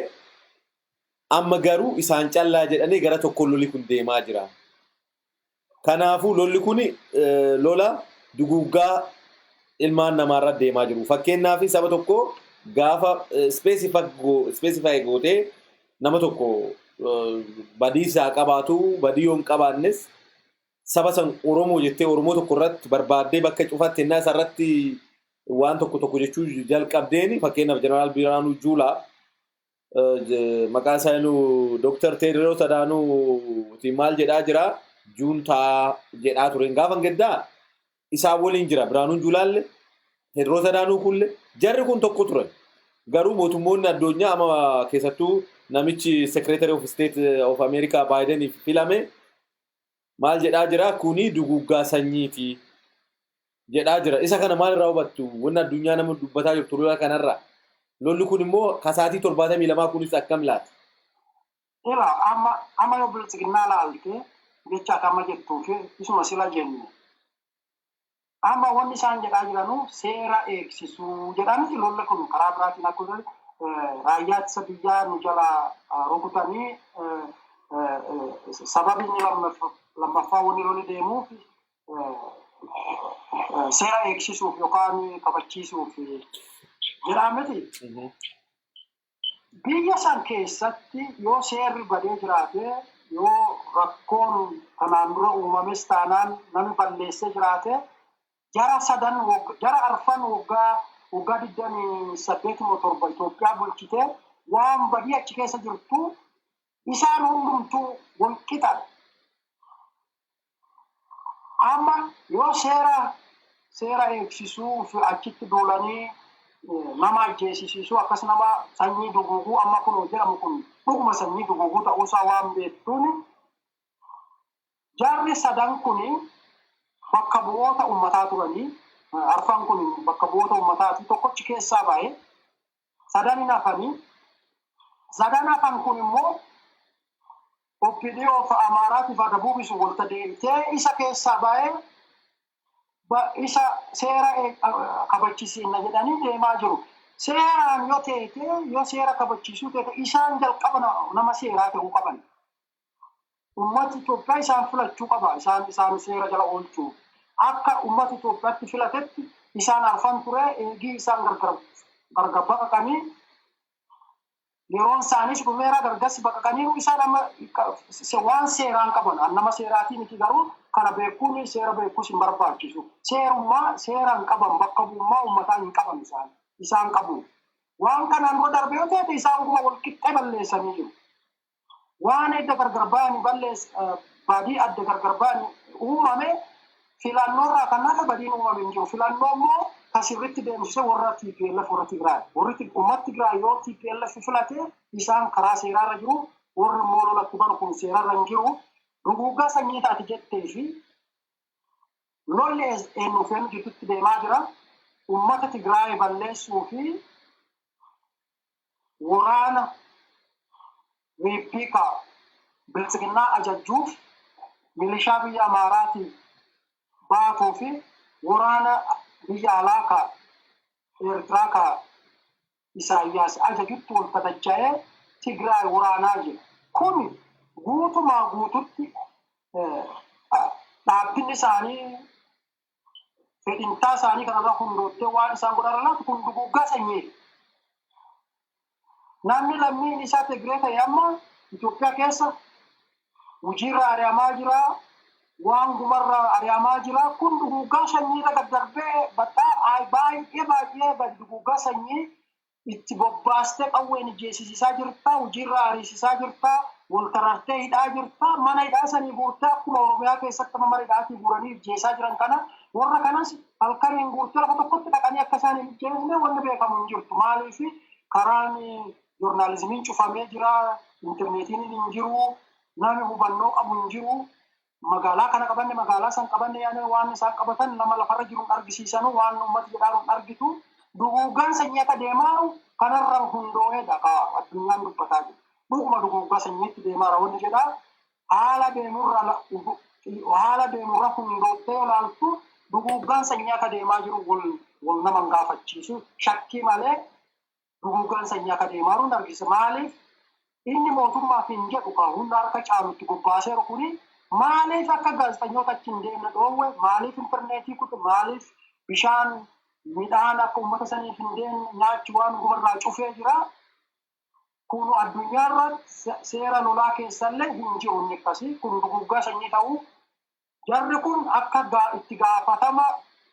amma garuu isaan callaa jedhanii gara tokko lolli kun deemaa jira. Kanaafuu lolli kun lola duguuggaa ilmaan namaarra deemaa jiru. Fakkeenyaaf saba tokko gaafa specify gootee nama tokko badiisaa qabaatu badiyoon qabaannes saba san Oromoo jettee Oromoo tokko irratti barbaaddee bakka cufaatti innaa isarratti waan tokko jechuu jalqabdeeni fakkeenyaaf Jeneraal Biraanuu Juulaa maqaan isaanii Dr. Teediroos Adaanuu maal jedhaa jira juuntaa jedhaa ture gaafa gaddaa isaa waliin jira Biraanuun Juulaalle Teediroos Adaanuu kulle jarri kun tokko turan garuu mootummoonni addunyaa amma keessattuu namichi Secretary of State of America Biden filame maal jedhaa jira kuni duguuggaa sanyiiti jedhaa jira isa kana maal irraa hubattu wanna addunyaa nama dubbataa jirtu lola kanarra lolli kun immoo kasaatii 72 kunis akkam laata
Ira amma yoo bilchiginaa laalte jecha kama jettuu fi isuma sila jennu amma wanni isaan jedhaa jiranu seera eegsisuu jedhanii lolli kun karaa biraatiin akkuma raayyaa ittisa biyyaa nu jala rukutanii sababiin lammaffaa wanni lolli deemuuf seera eegsisuuf yookaan kabachiisuuf jedhameti. Biyya san keessatti yoo seerri badee jiraate yoo rakkoon kanaan dura uumames taanaan namni balleessee jiraate jara arfan waggaa 28 Itoophiyaa bulchite waan badii achi keessa jirtu isaan hundumtuu wal qixan. Amma yoo seera eegsisuu fi achitti duulanii nama ajjeesisuu akkas nama sanyii duguuguu amma kun jedhamu kun dhuguma sanyii duguuguu ta'uusaa waan beektuun jarri sadan kun bakka bu'oota uummataa turanii arfan kun bakka bu'oota uummataati tokkochi keessaa baay'ee sadan hafan kun immoo OPDO fa Amaaraatiif Adabuubisu walta deemtee isa keessaa baay'ee isa seera kabachiisina jedhanii deemaa jiru. Seeraan yoo teete yoo seera kabachiisuu teete isaan jalqaba nama seeraa ta'uu qaban. Uummati Itoophiyaa isaan filachuu qaba. Isaan seera jala oolchuu. Akka uummati Itoophiyaatti filatetti isaan arfan ture eegii isaan gargar baqaqanii yeroon isaanis dhumeera gargasi baqaqanii isaan amma waan seeraan qaban annama seeraatii miti garuu kana beekuun seera beekuus hin barbaachisu. Seeraan qaban bakka bu'ummaa uummataa hin qaban isaan qabu. Waan kanaan dura darbee yoo ta'e isaan kuma wal qixxee balleessanii jiru. Waan adda gargar ba'anii badii adda gargar ba'anii uumame filannoorraa kan akka badiin uumame hin jiru. Filannoo immoo kasirritti deemsisee warra TPLF warra Tigraay. Warri uummata Tigraay yoo TPLF filate isaan karaa seeraarra jiru. Warri immoo lolatti banu kun seerarra hin jiru. Duguuggaa sanyii taati jettee fi lolli eenyufeen gidduutti deemaa jira. Uummata Tigraay balleessuu fi waraana Riippiika bilisiginnaa ajajjuuf milishaa biyya Amaaraatiin baatuu fi waraana biyya alaa Eertiraa Isaayyaas ajajutti wal fatacha'ee Tigraay waraanaa jira. Kun guutumaa guututti dhaabbiin isaanii fedhintaa isaanii kanarraa hundoottee waan isaan godhan laatu kun duguuggaa sanyii. Namni lammiin isaa Tigree ta'e amma Itoophiyaa keessa hojiirra ari'amaa jira, waan gumarra ari'amaa jira. Kun duguuggaa sanyiirra gaddarbee baay'ee duguuggaa sanyii itti bobbaastee qawween ijjeessisiisaa jirta, hojiirra ariisisaa jirta, wal tarartee hidhaa jirta, mana hidhaa sanii guurtee akkuma Oromiyaa keessatti mana hidhaatii guuranii ijjeessaa jiran kana warra kanas halkaniin guurtee lafa tokkotti dhaqanii akka isaan hin ijjeesne wanni beekamu hin jirtu. Maaliif karaan joornaalizimiin cufamee jira, intarneetiin hin jiru, namni hubannoo qabu hin jiru. Magaalaa kana qabanne magaalaa san qabanne yaani waan isaan qabatan nama lafarra jiru argisiisanu waan uummata jedhaaruun argitu. Duguuggaan sanyii akka deemaa kanarra hundoo'eedha addunyaan dubbataa jiru. Dhuguma duguuggaa sanyiitti deemaa wanni jedhaa haala deemurra hundoottee ilaaltu duguuggaan sanyii akka deemaa jiru wal nama hin gaafachiisu. Shakkii malee duguuggaan sanyii akka deemaa jiru argisa. Maaliif inni mootummaaf hin jedhu hunda harka caalutti bobbaaseeru kuni maaliif akka gaazexanyoota achi hin deemne dhoowwe, maaliif intarneetii kutu, maaliif bishaan midhaan akka uummata saniif hin deemne nyaachi waan gubarraa cufee jira. Kun addunyaarra seera lolaa keessallee hin jiru inni akkasii. Kun duguuggaa sanyii ta'uu jarri kun akka itti gaafatama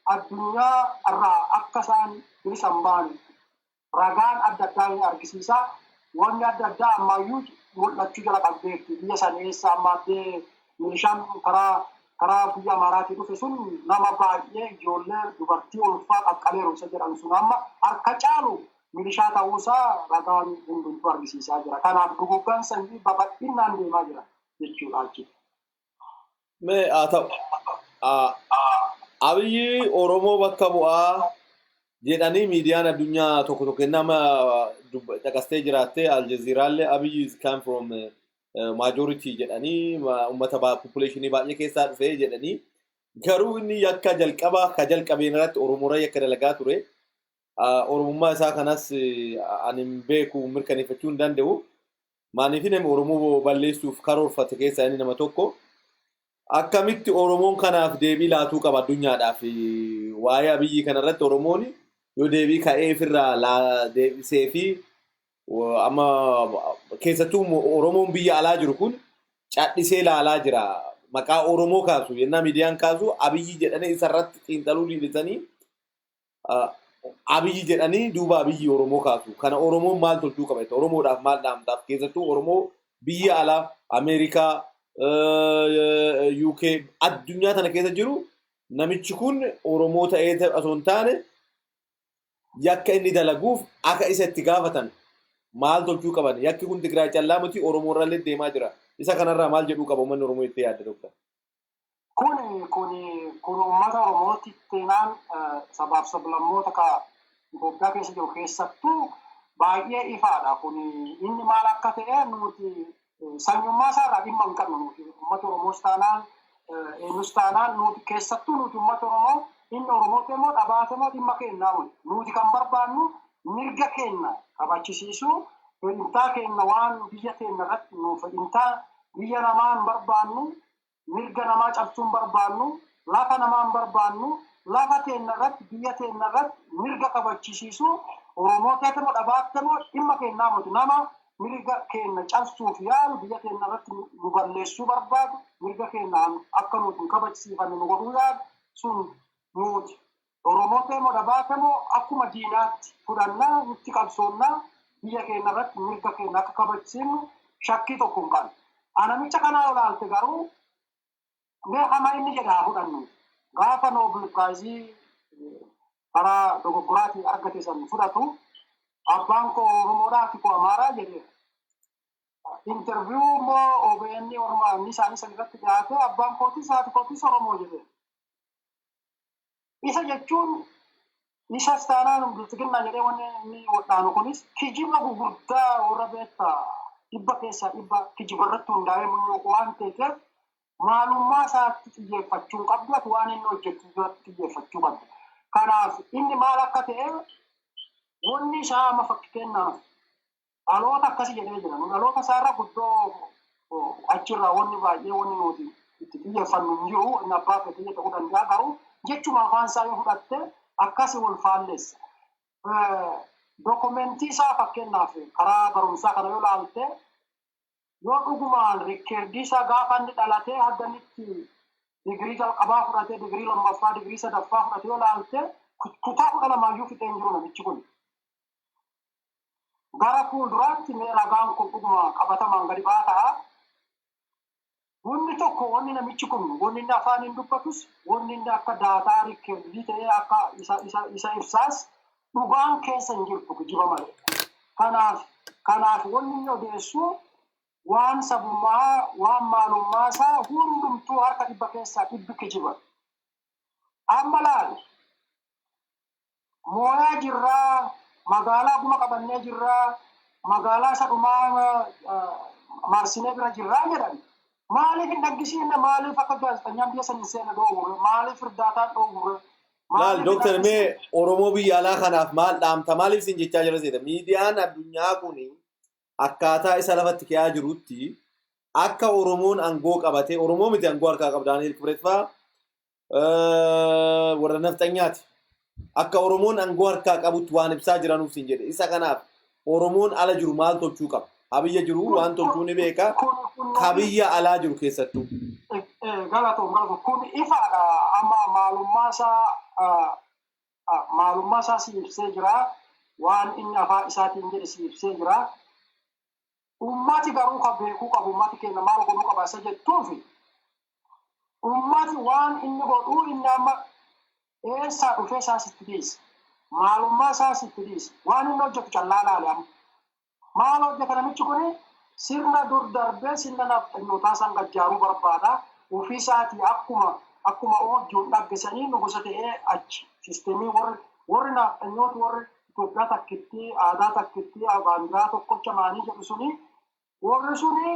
addunyaa irraa akka isaan bilisan ba'an ragaan adda addaa ni argisiisa. Wanni adda addaa ammayyuu mul'achuu jala qabdeetti. Biyya sana eessa ammaaddee milishaan karaa biyya Amaaraatii dhufe sun nama baay'ee ijoollee dubartii ulfaa qaqqabeeru isa jedhan sun amma harka caalu milishaa ta'uusaa ragaan hundumtuu argisiisaa jira. Kanaaf duguuggaan sanyii babal'inaan deemaa jira jechuudha achi.
Mee haa ta'u Abiyyi Oromoo bakka bu'aa jedhanii miidiyaan addunyaa tokko nama caqastee jiraattee Aljazeeraallee Abiyyi is come from majority jedhanii uummata populationii baay'ee keessaa dhufee jedhanii garuu inni yakka jalqabeen irratti Oromoorra yakka dalagaa ture. Oromummaa isaa kanas ani beeku mirkaneeffachuu hin danda'u. Maaliif namni Oromoo balleessuuf karoorfate keessaa inni nama tokko. Akkamitti Oromoon kanaaf deebii laatuu qaba addunyaadhaaf waa'ee Abiyyi kanarratti Oromoon yoo deebii ka'ee ofirraa deebisee fi amma keessattuu Oromoon biyya alaa jiru kun cadhisee ilaalaa jira. Maqaa Oromoo kaasu yennaa miidiyaan kaasu Abiyyi jedhanii isarratti xiinxaluu dhiisanii Abiyyi jedhanii duuba Abiyyi Oromoo kaasu. Kana Oromoon maal tolchuu qaba? Oromoodhaaf maal dhaamtaaf? Keessattuu Oromoo biyya alaa Ameerikaa UK addunyaa tana keessa jiru namichi kun Oromoo ta'ee osoo hin taane yakka inni dalaguuf akka isa itti gaafatan maal tolchuu qaban? Yakki kun Tigraay callaa miti Oromoorrallee deemaa jira. Isa kanarraa maal jedhuu qaba uummanni Oromoo itti yaadda doktor?
Kun uummata Oromootti teenaan sabaaf sablammoota Itoophiyaa keessa jiru keessattuu baay'ee ifaadha. Kun inni maal akka ta'e nuti sanyummaa isaarraa dhimma hin qabnu nuti uummata Oromoos taanaan eenyus taanaan nuti keessattuu nuti uummata Oromoo inni Oromoo immoo dhabaate immoo dhimma kennaa nuti kan barbaannu mirga keenya kabachisiisuu fedhintaa keenya waan biyya keenya irratti nu fedhintaa biyya namaa hin barbaannu mirga namaa cabsuu hin barbaannu lafa namaa hin barbaannu lafa keenya irratti biyya keenya irratti mirga kabachisiisuu Oromoo ta'e immoo dhabaate immoo dhimma kennaa nuti nama mirga keenya cabsuuf yaalu biyya keenya irratti nu balleessuu barbaadu mirga keenya akka nuti kabachiifannu nu godhuu yaadu sun nuti Oromoo moo Dabaa moo akkuma diinaatti fudhannaa nutti qabsoonnaa biyya keenya irratti mirga keenya akka kabachiifnu shakkii tokko hin qabnu. Anamicha kanaa olaalte garuu mee hamaa inni jedhaa fudhannu gaafa Noobel Piraayizii karaa dogoggoraatiin argate san fudhatu abbaan koo Oromoodhaati koo Amaaraa jedhee interviyuu moo OBN ormaa inni isaanii san irratti dhiyaate abbaan kootis haati kootis Oromoo jedhee. Isa jechuun isa staanaan bilchiginna jedhee wanni inni wadhaanu kunis kijiba gurguddaa warra beektaa dhibba keessaa dhibba kijiba irratti hundaa'ee mul'atu waan ta'eef maalummaa isaatti xiyyeeffachuu qabdu ati waan inni hojjetu irratti xiyyeeffachuu qabdu. Kanaaf inni maal akka ta'e wanni isaa amma fakkeenyaaf dhaloota akkasii jedhee jira. Dhaloota isaarra guddoo achirraa wanni baay'ee wanni nuti itti xiyyeeffannu hin jiru inni abbaa fedhii ta'uu danda'a garuu jechuma afaan isaa yoo fudhatte akkasii wal faalleessa. Dokumentii isaa fakkeenyaaf karaa barumsaa kana yoo ilaalte yoo dhugumaan rikkeerdii isaa gaafa inni dhalatee haddanitti digirii jalqabaa fudhatee digirii lammaffaa digirii sadaffaa fudhatee yoo ilaalte kutaa 12 fixee hin jiru namichi kun. Gara fuulduraatti mee ragaan kun dhuguma qabatamaan gadi ba'aa ta'a. Wanni tokko wanni namichi kun wanni inni afaan hin dubbatus wanni inni akka daataa rikkeerdii ta'ee akka isa ibsaas dhugaan keessa hin jirtu kijiba malee. Kanaaf wanni inni odeessu waan sabummaa waan maalummaa isaa hundumtuu harka dhibba keessaa dhibbi kijiba. Amma laal mooyaa jirraa magaalaa guma qabannee jirraa magaalaa isa dhumaa marsinee bira jirraa jedhan maaliif hin dhaggisiinne maaliif akka gaazexanyaan biyya san hin seenne dhoowwure maaliif irdaataan dhoowwure.
Maal Dooktar mee Oromoo biyya alaa kanaaf maal dhaamta maaliif sin jechaa jira seeta miidiyaan addunyaa kun akkaataa isa lafatti ka'aa jirutti akka Oromoon aangoo qabatee Oromoo miti aangoo harkaa qabu Daani'el Kibret fa'aa warra nafxanyaati. Akka Oromoon aangoo harkaa qabutti waan ibsaa jiranuuf sin jedhe isa kanaaf Oromoon ala jiru maal tolchuu qaba? Habiyya jiru waan tolchuu ni beeka habiyya alaa jiru keessattuu.
Galatoon kun ifaadha amma maalummaa isaa si ibsee jira waan inni afaan isaatiin jedhe si ibsee jira. Ummati garuu kan beekuu qabu ummati keenya maal godhuu qaba isa jettuufi ummati waan inni godhuu inni amma eessaa dhufee isaa sitti dhiisa. Maalummaa isaa sitti dhiisa. Waan inni hojjetu callaa laale amma. Maal hojjeta namichi kuni sirna dur darbee sirna nafxanyootaa san gajjaaruu barbaada. Ofii isaatii akkuma hojjuun dhaggeessanii nu gosa ta'ee achi siisteemii warri nafxanyooti warri Itoophiyaa takkitti aadaa takkitti baandiraa tokkocha maanii jedhu suni warri suni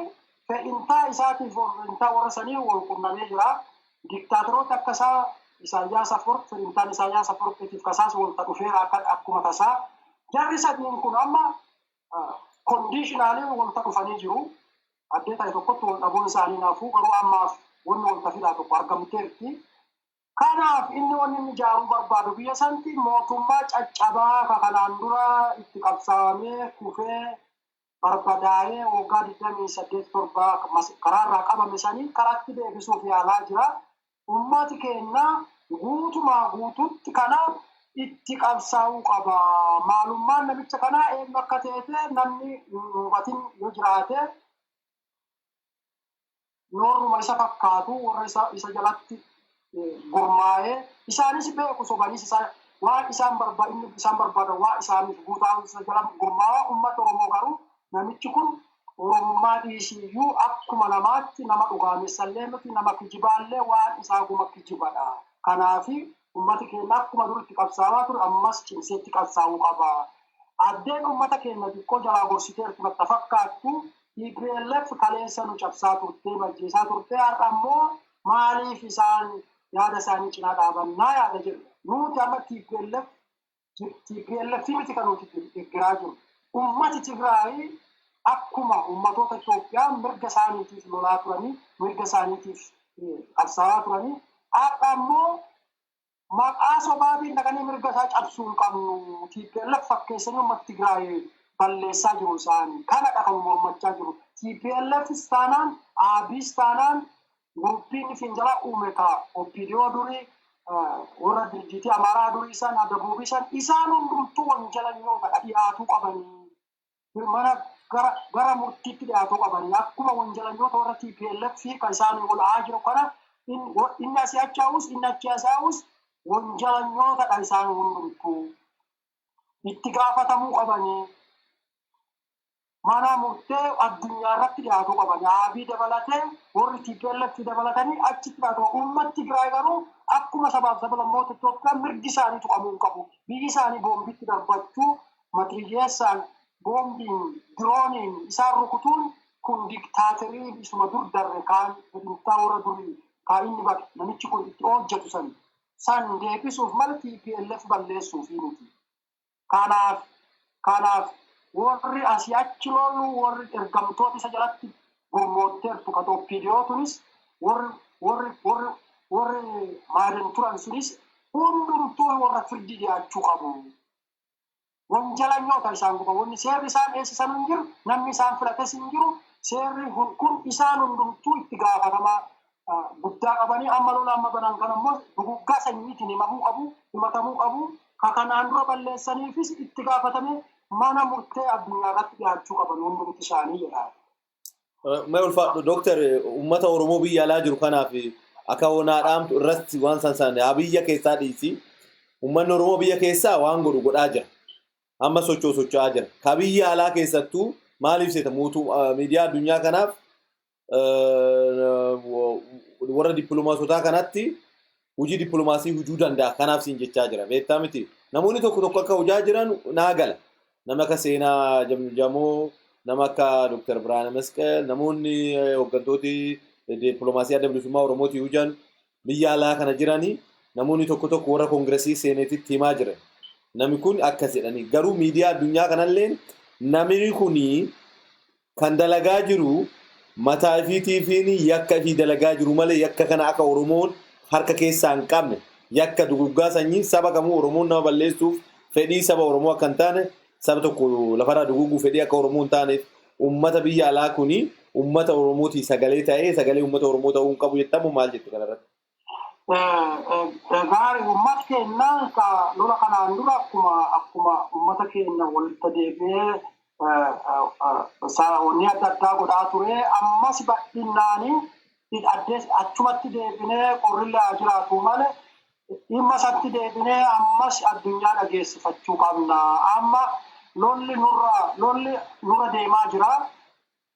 fe'intaa isaatiif fe'intaa warra sanii wal qunnamee jira. Diktaatoroota akka isaa Isaayyaas Afwerqi fe'intaan Isaayyaas Afwerqiitiif kasaas walta dhufeera akkuma tasaa jarri sadiin kun amma kondiishinaalii walta dhufanii jiru. Addee ta'e tokkotti wal dhabuun isaanii naafuu garuu ammaaf wanni walta fidaa tokko argamteerti. Kanaaf inni wanni inni ijaaruu barbaadu biyya santi mootummaa caccabaa kanaan dura itti qabsaa'amee kufee barbadaa'ee waggaa 28 karaarraa qabame sanii karaatti deebisuuf yaalaa jira. Ummati keenya guutumaa guututti kana itti qabsaa'uu qaba. Maalummaan namicha kanaa eenyu akka ta'e namni hubatin yoo jiraate nooruma isa fakkaatu warra isa jalatti gurmaa'ee isaanis beeku sobanis waan isaan barbaadan waan isaaniif guutaan isa jala gurmaa'aa uummata Oromoo garuu namichi kun Oromummaa dhiisiyyuu akkuma namaatti nama dhugaameessallee miti nama kijibaallee waan isaa guma kijibadha. Kanaafi uummati keenya akkuma duritti qabsaa'aa ture ammas cimseetti qabsaa'uu qaba. Addeen uummata keenya xiqqoo jalaa gorsiteertu natti fakkaattu TPLF kaleessa nu cabsaa turtee majjeesaa turtee har'a ammoo maaliif isaan yaada isaanii cinaa dhaabannaa yaada jedhu. Nuti amma TPLF miti kan nuti deeggaraa jiru. Uummati Tigraay akkuma uummatoota Itoophiyaa mirga isaaniitiif lolaa turanii mirga isaaniitiif qabsaa'aa turanii har'a ammoo maqaa sobaatiin dhaqanii mirga isaa cabsuu hin qabnu. TPLF fakkeessanii uummata Tigraay balleessaa jiru isaanii kana dhaqan mormachaa jiru. TPLF istaanaan ABI istaanaan guruppiin finjala uume ka OPDO durii warra dirjitii Amaaraa durii isaan Adabuubii isaan hundumtuu wanjalanyoota dhiyaatuu qabanii mana gara murtiitti dhiyaatuu qabanii akkuma wanjalanyoota warra TPLF ka isaan wal'aa jiru kana inni asii achaa'us inni achi asaa'us wanjalanyoota isaan hundumtuu itti gaafatamuu qabanii mana murtee addunyaa irratti dhiyaatuu qabanii ABI dabalatee warri TPLF dabalatanii achitti dhiyaatu uummatti Tigraay garuu akkuma sabaaf sablammoota Itoophiyaa mirgi isaanii tuqamuu hin qabu. Biyyi isaanii boombitti darbachuu matiriyeessaan boombiin dirooniin isaan rukutuun kun diktaatorii isuma dur darre kaan fedhintaa warra durii kaan inni bakka namichi kun itti hojjetu san deebisuuf mala TPLF balleessuuf miti. Kanaaf warri asii achi loolu warri ergamtoota isa jalatti gurmootteertu ka OPDOtunis warri maadan turan sunis hundumtuu warra firdi dhiyaachuu qabu. Wanjalanyoota isaan guba wanni seerri isaan eessisan hin jiru namni isaan filates hin jiru seerri kun isaan hundumtuu itti gaafatamaa guddaa qabanii amma lola amma banan kan ammoo duguggaa sanyiitiin himatamuu qabu ka kanaan dura balleessaniifis itti gaafatamee mana murtee addunyaa irratti dhiyaachuu qaban hundumti isaanii jedha.
Mee ulfaadhu Dooktar uummata Oromoo biyya alaa jiru kanaaf akka onaadhaamtu irratti waan san biyya keessaa dhiisi uummanni Oromoo biyya keessaa waan godhaa jira. Amma socho'aa jira. Ka biyya alaa keessattuu maaliif seeta miidiyaa addunyaa kanaaf warra dippiloomaatotaa kanatti hojii dippiloomaasii hojjuu danda'a kanaaf siin jechaa jira. Beektaa miti. Namoonni tokko akka hojjaa jiran naa gala. Nama akka Seenaa Jamoo, nama akka Dr. Birhaanuu Masqal, namoonni hooggantooti dippiloomaasii adda bilisummaa Oromootii hojjan biyya alaa kana jiranii namoonni tokko warra koongiresii seeneetitti himaa jiran. Namni kun akkas jedhanii garuu miidiyaa addunyaa kanallee namni kuni kan dalagaa jiru mataa ifiitiifiin yakka fi dalagaa jiru malee yakka kana akka Oromoon harka keessaa hin qabne yakka duguggaa sanyii saba kamuu Oromoon nama balleessuuf fedhii saba Oromoo akka hin taane saba tokko lafarraa duguguu fedhii akka Oromoo hin taaneef uummata biyya alaa kuni uummata Oromootii sagalee ta'ee sagalee uummata Oromoo ta'uu hin qabu jettamu maal jettu kanarratti?
Gaarii uummata keenya ka lola kanaan dura akkuma uummata keenya walitti deebi'ee wanni adda addaa godhaa ture ammas bal'innaanii achumatti deebinee qorrillaa jiraatu malee dhimma isatti deebinee ammas addunyaa dhageessifachuu qabna. Amma lolli nurra deemaa jira.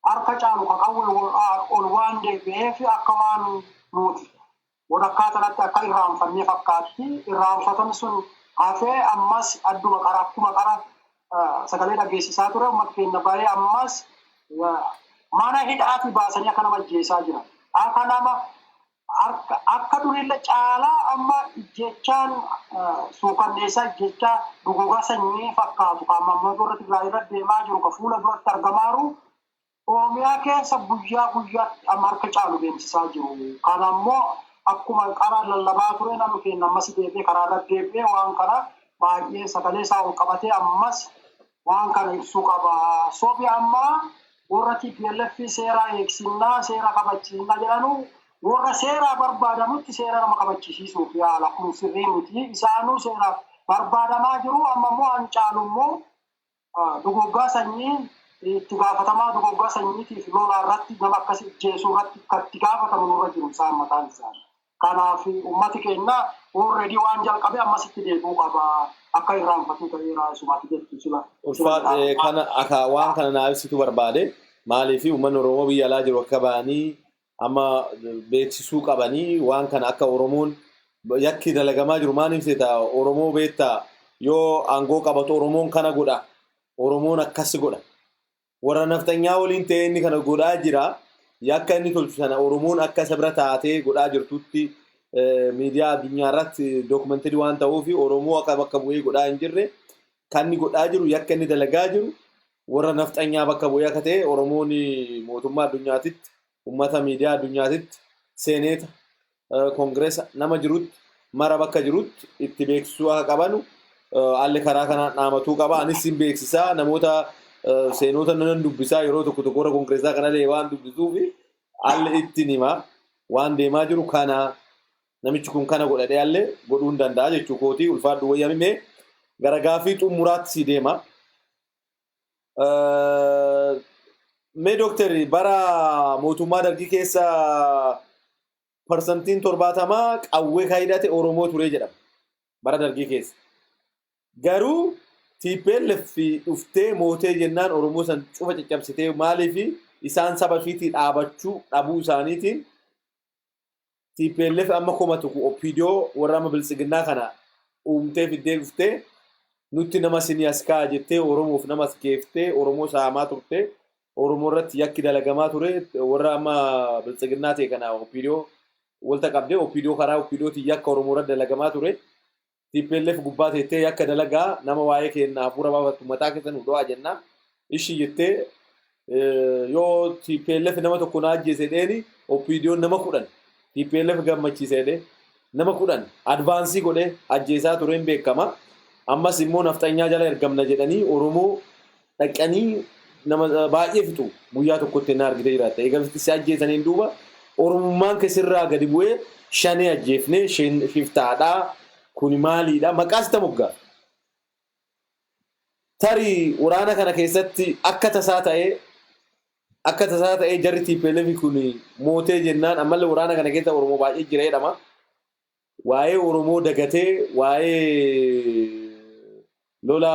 Harka caalu ka qawwee ol waan deebi'eef akka waan nuti. Walakkaa kanatti akka irraanfannee fakkaatti irraanfatan sun hafee ammas adduma qara akkuma qara sagalee dhageessisaa ture uummata keenya baay'ee ammas mana hidhaati baasanii akka nama ajjeesaa jiran. Akka durillee caalaa amma jechaan suukanneessaa jechaa dugugaa sanyii fakkaatu kan amma duratti Tigraay deemaa jiru ka fuula duratti argamaaru Oromiyaa keessa guyyaa amma harka caalu deemsisaa jiru. Kan ammoo akkuma karaa lallabaa ture namni keenya ammas deebi'ee karaa irra deebi'ee waan kana baay'ee sagalee isaa ol qabatee ammas waan kana ibsuu qaba. Sobi ammaa warra TPLF seera eegsinnaa seera kabachiisnaa jedhanu warra seera barbaadamutti seera nama kabachiisuuf yaala kun sirrii miti. Isaanuu seera barbaadamaa jiru amma immoo hancaalu immoo duguggaa sanyii itti gaafatamaa duguggaa sanyiitiif lola irratti nama akkasii ajjeesuu irratti itti gaafatamu nurra jiru isaan mataan isaanii. Kanaaf uummati keenya already waan jalqabe ammas itti deebi'uu qaba akka irraanfatu ta'eera isumaatti jettu sila.
Waan kana naaf ibsitu barbaade maaliif uummanni Oromoo biyya alaa jiru akka ba'anii amma beeksisuu qabanii waan kana akka Oromoon yakki dalagamaa jiru maaliif seeta Oromoo beektaa yoo aangoo qabatu Oromoon kana godha Oromoon akkas godha. Warra naftanyaa waliin ta'ee inni kana godhaa jira. Yakka inni tolchu sana Oromoon akka isa bira taatee godhaa jirtutti miidiyaa addunyaa irratti dookumenterii waan ta'uuf Oromoo akka bakka bu'ee godhaa hin jirre kan inni godhaa jiru yakka inni dalagaa jiru warra naftanyaa bakka bu'ee akka ta'e Oromoon mootummaa addunyaatitti uummata miidiyaa addunyaatitti seeneeta koongireesa nama jirutti mara bakka jirutti itti beeksisuu akka qabanu haalli karaa kanaan dhaamatuu qaba. Anis hin beeksisaa namoota seenota nan dubbisaa yeroo tokko tokko warra kongireesaa kanallee waan dubbisuu fi haalli ittiin himaa waan deemaa jiru kana namichi kun kana godhadhee allee godhuu hin danda'a jechuu kootii ulfaadhu wayyamimee gara gaafii xumuraatti si deema. Mee doktari bara mootummaa dargii keessa parsantiin 70 qawwee kaayidate Oromoo ture jedhama bara dargii keessa. Garuu TPLF dhuftee mootee jennaan Oromoo san cufa caccabsitee maaliif isaan saba fiitii dhaabachuu dhabuu isaaniitiin TPLF amma komatu Oppiidiyoo warra amma bilisiginnaa kana uumtee fiddee dhuftee nutti nama siniyaaskaa jettee Oromoof nama keeftee Oromoo saamaa turte Oromoo irratti yakki dalagamaa ture warra amma bilisiginnaa ta'e kana Oppiidiyoo walta qabdee Oppiidiyoo karaa Oppiidiyootiin yakka Oromoo irratti dalagamaa ture. TPLF gubbaa teettee yakka dalagaa nama waa'ee kennaa hafuura baafattu mataa keessan hudhaa jenna. Ishii jettee yoo TPLF nama tokko na ajjeese dheeni Oppiidiyoon nama 10 TPLF gammachiisee dhe nama 10 advaansii godhee ajjeesaa tureen beekama. Ammas immoo nafxanyaa jala ergamna jedhanii Oromoo dhaqanii nama baay'ee fixu guyyaa tokkotti na argitee jiraatta. Eegamsitti si ajjeesaniin duuba Oromummaan keessirraa gadi bu'ee shanee ajjeefnee shiftaadhaa. Kuni maaliidha maqaas tamuggaa tarii waraana kana keessatti akka tasaa ta'ee jarri TPLF kuni mootee jennaan ammallee waraana kana keessa Oromoo baay'ee jira jedhama. Waa'ee Oromoo dagatee waa'ee lola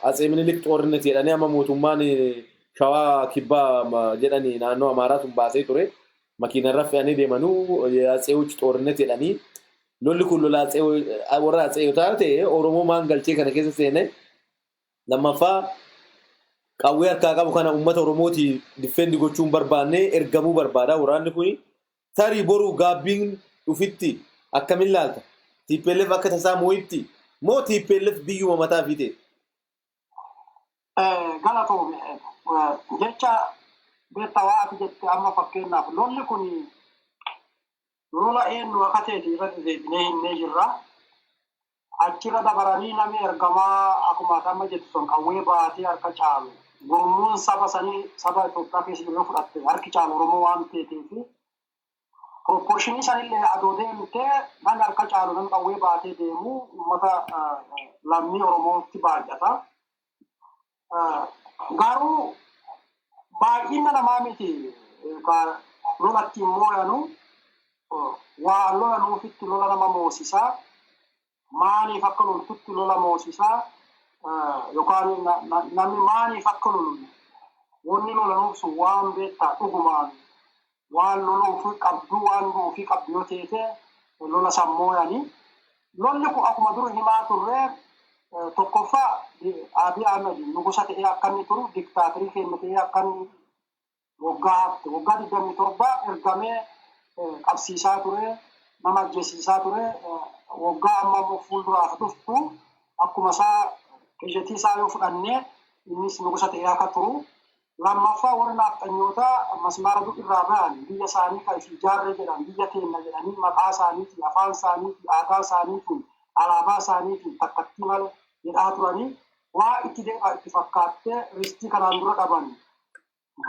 Atsee Minilik Xoorinnet jedhanii amma mootummaan Shawaa Kibbaa jedhanii naannoo Amaaraa sun baasee ture makiinarra fe'anii deemanuu Atsee Xoorinnet jedhanii lolli kun lola warra Atsee yoo taate Oromoo maan galchee kana keessa seene lammaffaa qawwee harkaa qabu kana uummata Oromooti difeendi gochuun barbaanne ergamuu barbaada waraanni kun tarii boruu gaabbiin dhufitti akkamiin laalta TPLF akka tasaa moo'itti moo TPLF biyyuma mataa fiite
galatoome jecha beektawaa ati jette amma fakkeenyaaf lolli kun lola eenyu akka ta'e irratti deebinee hinnee jirra. Achirra dabaranii namni ergamaa akkuma amma jettu sun qawwee baatee harka caalu gurmuun saba sanii saba Itoophiyaa keessa jiru fudhatte harki caalu Oromoo waan ta'eef proportionii sanillee adoo deemtee namni harka caalu namni qawwee baatee deemu uummata lammii Oromootti baay'ata. Garuu baay'ina namaa miti lolatti immoo yaanu waa lola nuufitti lola nama moosisaa maaliif akka loltutti lola moosisaa yookaan namni maaliif akka lolu wanni lola nuufsu waan beektaa dhugumaan waan loluufi qabdu waan nuufi qabdu yoo teete lola sammuu yaani lolli kun akkuma dur himaa turre tokkoffaa Abiy Ahmed nugusa ta'ee akkanni turu diktaatirii keenya ta'ee akkanni waggaa 27 ergamee qabsiisaa ture nama ajjeesisaa ture waggaa amma fuulduraaf dhuftu akkuma isaa kejetii isaa yoo fudhannee innis nugusa ta'ee akka turu lammaffaa warra nafxanyootaa masmaara irraa ba'an biyya isaanii kan ijaarree jedhan biyya keenya jedhanii maqaa isaaniitiin afaan isaaniitiin aadaa isaaniitiin alaabaa isaaniitiin takkattii malee jedhaa turanii waa itti deemaa itti fakkaattee ristii kanaan dura dhaban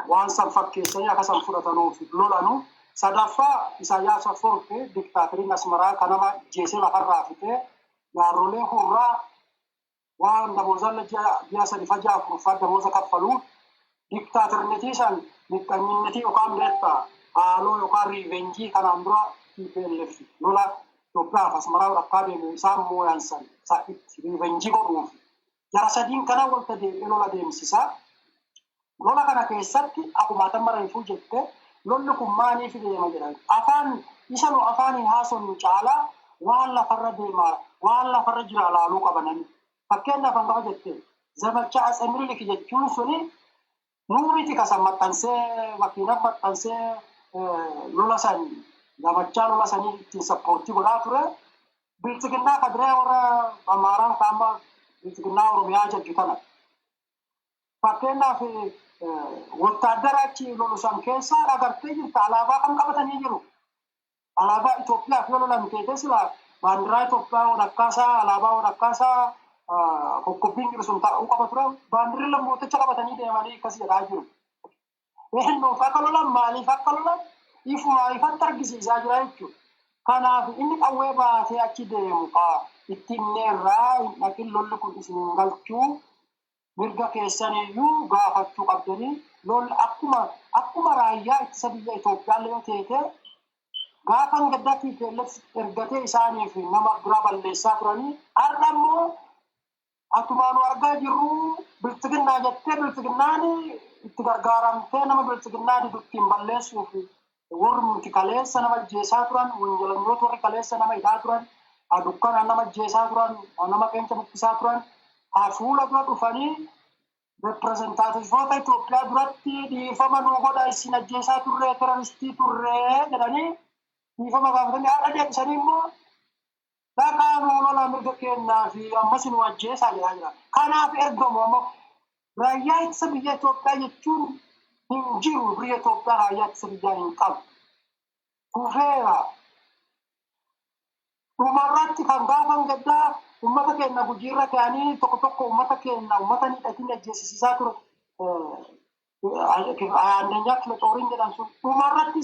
waan san fakkeessanii akka san fudhatanuuf lolanu. Sadaffaa Isaayyaas Afwerqii diktaatiriin Asmaraa kanama jeesee lafarraa fitee yaarrolee hurraa waan damoozalla ji'a sadi fajaa afurfaa damooza kaffaluuf diktaatirinetii san mixxanyinetii yookaan beektaa haaloo yookaan riivenjii kanaan dura TPLF lola Itoophiyaaf Asmaraa rakkaa deemu isaan mooyaan san itti riivenjii godhuuf jara sadiin kana walta deemee lola deemsisaa lola kana keessatti akkuma tamma reefuu jettee lolli kun maaliif deema jedhan afaan isa no afaaniin haasofnu caalaa waan lafarra deemaa waan lafarra jira laaluu qabanani fakkeenyaaf hanga jette zamachaa Atsee Minilik jechuun suni nuuriti kasan maxxansee makiina maxxansee lola san zamachaa lola sanii ittiin sappoortii godhaa ture bilchiginnaa kadiree warra Amaaraa kaama bilchiginnaa Oromiyaa jedhu kana fakkeenyaaf ወታደራችን ሎሎሳን ከሳ አጋርተኝ ታላባ አንቀበተኝ ይሩ አላባ ኢትዮጵያ ፍሎላ ምቴደስላ ባንድራ ኢትዮጵያ ወዳካሳ አላባ ወዳካሳ kokkobbiin jiru sun ta'uu qaba ture baandirri lammooticha qabatanii deemanii akkas jedhaa jiru. Eenyuuf akka lolan maaliif akka lolan ifumaa ifatti argisiisaa jira jechuudha. Kanaaf inni qawwee baatee achi deemu ittiin neerraa hin dhaqin lolli kun isin galchuu mirga keessaniyyuu gaafachuu qabdanii lolli akkuma raayyaa ittisa biyya Itoophiyaa yoo teete gaafa gaddaatti ergatee isaaniif nama bira balleessaa turanii har'a immoo atumaanu argaa jirru bilchiginnaa jettee bilchiginnaan itti gargaaramtee nama bilchiginnaa diduttiin balleessuuf warri kaleessa nama ajjeesaa turan wanjalanyoota warri kaleessa nama hidhaa turan dukkanaan nama ajjeesaa turan nama qeensa bukkisaa turan fuula dura dhufanii reprezentaatiivota Itoophiyaa duratti dhiifama nuu godha isin ajjeesaa turree teroristii turree jedhanii dhiifama gaafatanii har'a deebisanii immoo dhaqaa nuu lola mirga kennaa fi ammas nu ajjeesaa jedhaa jira. Kanaaf ergamu ammoo raayyaa ittisa biyya Itoophiyaa jechuun hin jiru biyya Itoophiyaa raayyaa ittisa biyyaa hin qabu. Kufeera. Dhumarratti kan gaafan gaddaa ummata keenya gujiirra ta'anii tokko ummata keenya ummata hidhatiin ajjeesisiisaa ture. Aandeenyaa Kilexooriin jedhan sun dhumarratti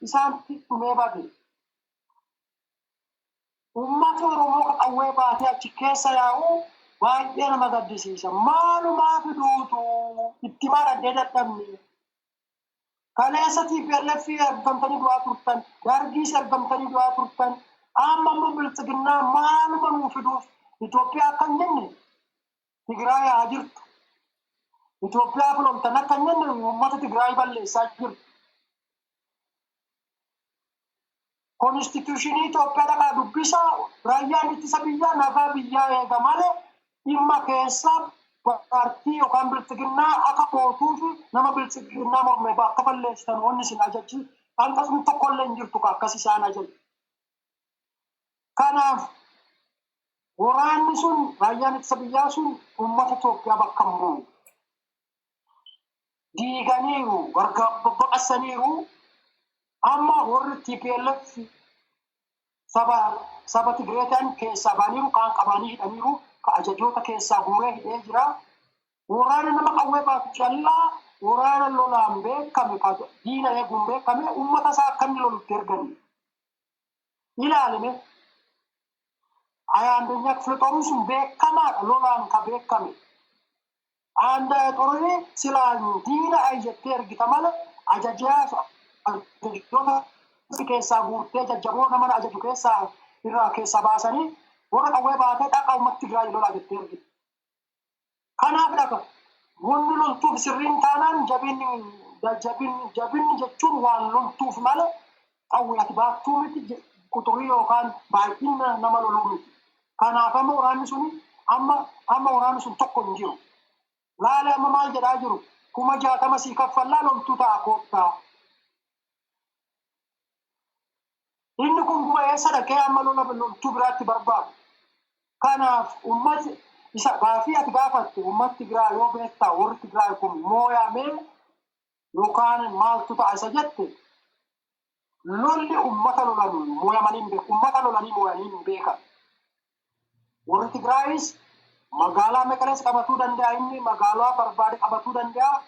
isaanitti dhumee baate. Ummata Oromoo qawwee baatee achi keessa yaa'u baay'ee nama gaddisiisa. Maalumaa fiduutu itti maadhaddee dadhabne. Kaleessa TPLF ergamtanii du'aa turtan, Dargiis ergamtanii du'aa turtan, amma immoo bilchiginnaa maaluma nuu fiduuf Itoophiyaa akka hin jenne Tigraay haa jirtu. Itoophiyaa filomtan akka hin jenne uummata Tigraay balleessaa jirtu. Konstituushinii Itoophiyaa dhaqaa dubbisaa raayyaan ittisa biyyaa nagaa biyyaa eega malee dhimma keessaa paartii yookaan bilchiginnaa akka gootuu fi nama bilchiginnaa mormee akka balleessitan wanni isin ajajji hanqasni tokkollee hin jirtu akkas isaan ajaju. Kanaaf waraanni sun raayyaan ittisa biyyaa sun uummata Itoophiyaa bakka hin bu'u. Diiganiiru baqassaniiru amma warri TPLF saba Tigreetaan keessaa baaniiru kaan qabanii hidhaniiru ka ajajoota keessaa guuree hidhee jira. Waraana nama qawwee baatu callaa waraana lolaan beekame ka diina eeguun beekame uummata isaa akka inni lolutti ergani. Ilaalime aandeenyaa Kilexooriin sun beekamaadha lolaan ka beekame. Xororii silaan diina ayyattee ergita malee ajajoota keessaa guurtee jajjaboo nama ajaju keessaa baasanii warra qawwee baatee dhaqa uummatti Tigraay lolaa jettee ergite. Kanaaf dhaqa wanni loltuuf sirriin taanaan jabinni jechuun waan loltuuf malee qawwee ati baattuu miti quxurii yookaan baay'ina nama loluu miti. Kanaaf amma waraanni sun tokko hin jiru. Laalee amma maal jedhaa jiru 60,000 sii kaffallaa loltuu ta'a koottaa. Inni kun kuma eessa dhaqee amma loltuu biraatti barbaadu. Kanaaf ummati isa gaafii ati gaafatte ummati Tigraay yoo beektaa warri Tigraay kun mooyamee yookaan maaltu ta'a isa jette lolli ummata lolanii mooyamanii hin beeku. Ummata lolanii mooyanii hin beekan. Warri Tigraayis magaalaa Meqalees qabatuu danda'a inni magaalaa barbaade qabatuu danda'a.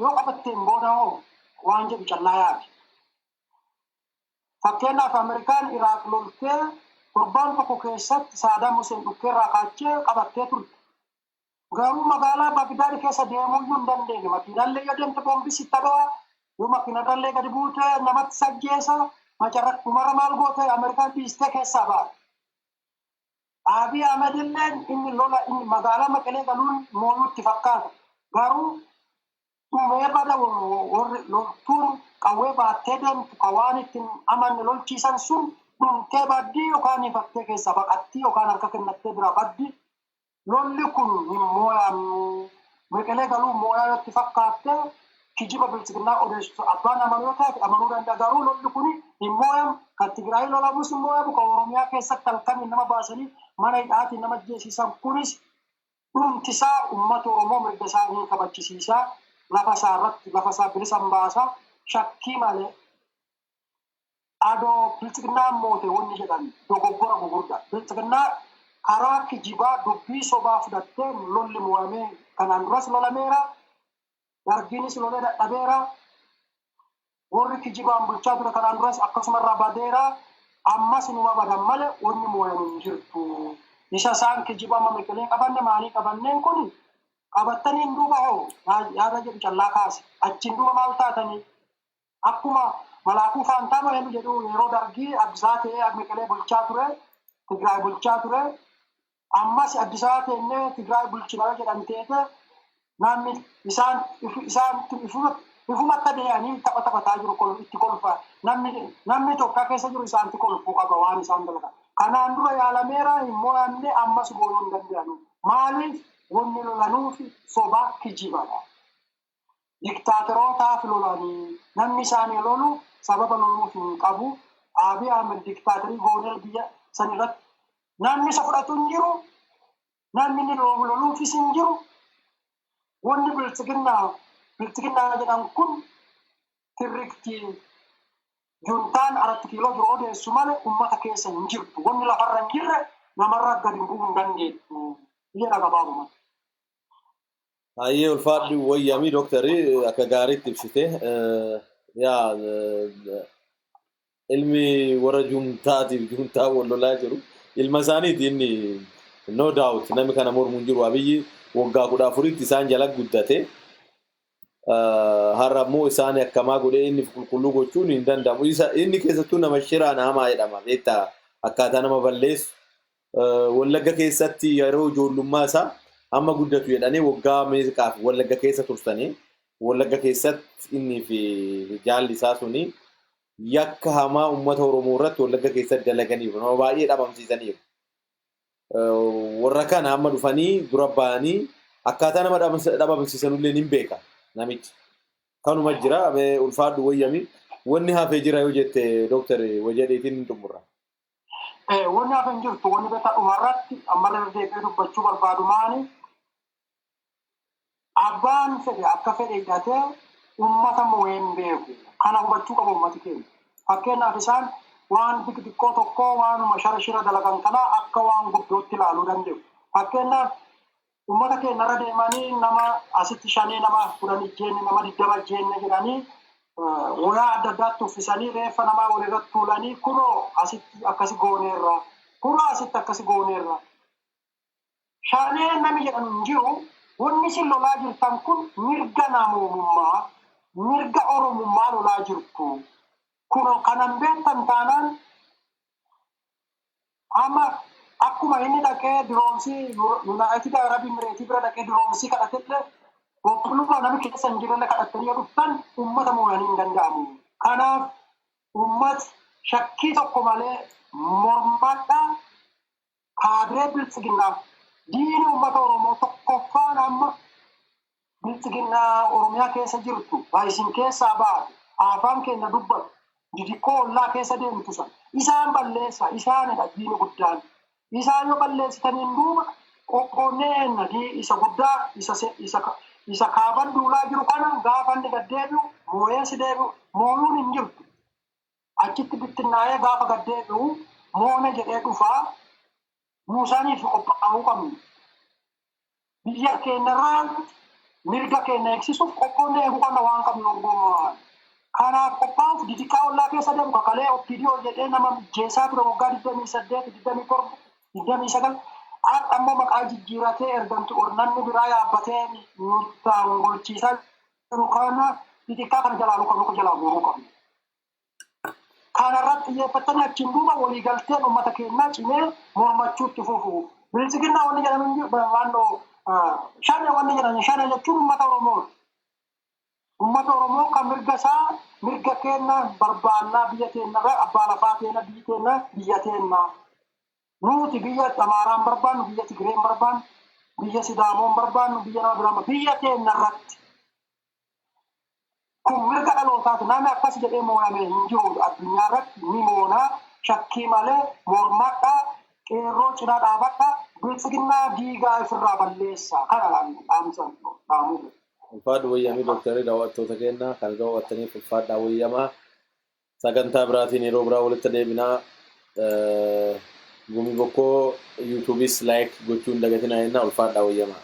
Yoo qabatteen booda hoo waan jedhu callaa yaadi. Fakkeenyaaf Ameerikaan Iraaq loltee torbaan tokko keessatti Saadaam Huseen dhukkeerraa kaachee qabattee turte. Garuu magaalaa Bagdaad keessa deemuuyyuu hin dandeenye. Makiinallee yoo deemte boombii sitti dhawaa yoo makiinallee gadi buute namatti sajjeessa dhumarra maal goote Ameerikaan dhiistee keessaa baate. Abiy Ahmed illee inni magaalaa Maqalee galuun mooyuutti fakkaata. Garuu dhumee bada loltuun qawwee baattee deemtu ka waan ittiin amanne lolchiisan sun dhumtee baddii yookaan ifattee keessa baqattii yookaan harka kennattee bira baddi. Lolli kun hin mooyamne Maqalee galuun mooyuutti fakkaattee kijiba bilchiginnaa odeessu abbaan amanuu ta'e amanuu danda'a. Garuu lolli kun hin mooyamne kan Tigraay lolamus hin mooyamu kan Oromiyaa keessatti halkanii nama baasanii mana hidhaatiin nama ajjeesiisan kunis dhumtisaa uummata Oromoo mirga isaanii kabachisiisaa lafa isaa irratti lafa isaa bilisan baasaa shakkii malee adoo bilchiginnaa moote wanni jedhan dogoggora gugurdaa bilchiginnaa karaa kijibaa dubbii sobaa fudhattee lolli mo'amee kanaan duras lolameera. Dargiinis lolee dadhabeera. Warri kijibaan bulchaa ture kanaan duras akkasumarraa badeera. Ammas numa badan malee wanni mo'ame hin jirtu. Isa isaan kijibaa mamiqilee qabanne maalii qabanneen kun qabattanii hin duuba hoo yaada jedhu callaa kaase. Achiin duuba maal taatanii akkuma malaakuu faantaa malee jedhu yeroo dargii abdisaa ta'ee mamiqilee bulchaa ture. Tigraay bulchaa ture. Ammas abdisaa ta'ee Tigraay bulchinaa jedhamteete namni isaan ifumatti dee'anii taphataa jiru itti kolfaa. Namni tokko keessa jiru isaanitti kolfuu qaba waan isaan dalagan. Kanaan dura yaalameera immoo namni ammas goonuu hin danda'anu. Maaliif wanni lolanuuf sobaa kijibadha. Diktaatorootaaf lolanii namni isaanii lolu sababa loluuf hin qabu. Abiy Ahmed diktaatorii goonee biyya sanirratti namni isa fudhatu hin jiru. Namni inni loluufis hin jiru. Wanni bilchiginnaa jedhan kun tirriktii juntaan 4 kiiloo jiru odeessu malee uummata keessa hin jirtu. Wanni lafarra hin jirre namarra gadi bu'uu hin dandeettu. Biyya gabaabuma.
Hayyee ulfaadhu wayyamii dooktarii akka gaariitti ibsite. Ilmi warra juntaa wal lolaa jiru. Ilma isaaniiti inni no doubt namni kana mormuun jiru Abiyyi waggaa 14tti isaan jala guddate. Har'ammoo isaan akkamaa godhee inni qulqulluu gochuun hin danda'amu. Inni keessattuu nama shiraa namaa jedhama. Beektaa akkaataa nama balleessu. Wallagga keessatti yeroo ijoollummaa isaa amma guddatu jedhanii waggaa meeqaaf Wallagga keessa tursanii Wallagga keessatti inni fi jaalli isaa suni yakka hamaa uummata Oromoo irratti Wallagga keessatti dalaganiiru. Nama baay'ee dhabamsiisaniiru. Warra kana amma dhufanii dura ba'anii akkaataa nama dhabamsiisanullee ni beeka namichi. Kanuma jira ulfaadhu wayyamii wanni hafee jira yoo jette dooktarri wajedheetiin xumurra.
Wanni hafee hin jirtu wanni beektaa dhumarratti amma deebi'ee dubbachuu barbaadu maali? Abbaan fedhe akka fedhe hidhatee uummata mo'ee hin beeku. Kana hubachuu qabu uummati keenya. Fakkeenyaaf isaan waan xixiqqoo tokko waanuma shira dalagan kana akka waan guddootti ilaaluu danda'u. Fakkeenyaaf uummata keenyarra deemanii nama asitti 5 nama 10 ijjeenne nama 20 ijjeenne jedhanii wayaa adda addaatti uffisanii reeffa namaa walirratti tuulanii kunoo asitti akkasi gooneerra. Kunoo asitti akkasi gooneerra. 5 namni jedhan hin jiru. Wanni isin lolaa jirtan kun mirga namoomummaa, mirga oromummaa lolaa jirtu. Kun kanan beektan taanaan amma akkuma inni dhaqee diroomsii Yuunaayitid Arab Imireetii bira dhaqee diroomsii kadhateellee qulqullummaa namni keessa hin jirre kadhatanii dhuftan uummata mo'anii hin danda'amu. Kanaaf uummati shakkii tokko malee mormadhaa kaadiree bilchiginnaaf diini uummata Oromoo tokkoffaan amma bilchiginnaa Oromiyaa keessa jirtu isin keessaa baate afaan keenya dubbatu didiqqoo ollaa keessa deemtu san isaan balleessa isaanidha diini guddaan. Isaan yoo balleessitaniin duuba qoqqoonneen isa guddaa isa kaaban duulaa jiru kana gaafa inni gaddeebi'u moo'eessi deebi'u moo'uun hin jirtu. Achitti bittinnaa'ee gaafa gaddeebi'u moona jedhee dhufaa Musaaniif qophaa'uu qabnu. Biyya keenyarraa mirga keenya eegsisuuf qophoonnee eeguu qabna waan qabnu ogummaa. Kanaaf qophaa'uuf didiqqaa ollaa keessa deemu kakalee OPDO jedhee nama jeesaa ture waggaa 28, 27, 29 ammoo maqaa jijjiiratee ergamtu namni biraa yaabbatee nutti golchiisaa jiru kana didiqqaa kana jalaa luka jalaa guuruu qabna. Kanarratti xiyyeeffatanii achiin duuba waliigalteen uummata keenyaa cimee mormachuutti fufu. Bilchiginnaa wanni jedhamu waannoo shane wanni jedhamu shane jechuun uummata Oromoo. Uummata Oromoo kan mirga keenya barbaannaa biyya keenyarraa abbaa lafaa keenya biyya keenya. Nuti biyya Amaaraan barbaannu biyya Tigreen barbaannu biyya Sidaamoon barbaannu biyya nama biraa biyya keenyarratti. Kun mirga dhalootaati namni akkas jedhee mo'ame hin jiru addunyaa irratti ni moonaa shakkii malee mormadhaa qeerroo cinaa dhaabadhaa bilchiginnaa diigaa ofirraa balleessaa kana dhaamsan dhaamuu.
Ulfaadhu wayyamii dooktarii daawwattoota keenyaa kan daawwattaniif ulfaadhaa wayyamaa sagantaa biraatiin yeroo biraa walitti deebinaa Gumi bokkoo YouTubeis like gochuun dagatina jenna ulfaadhaa wayyamaa.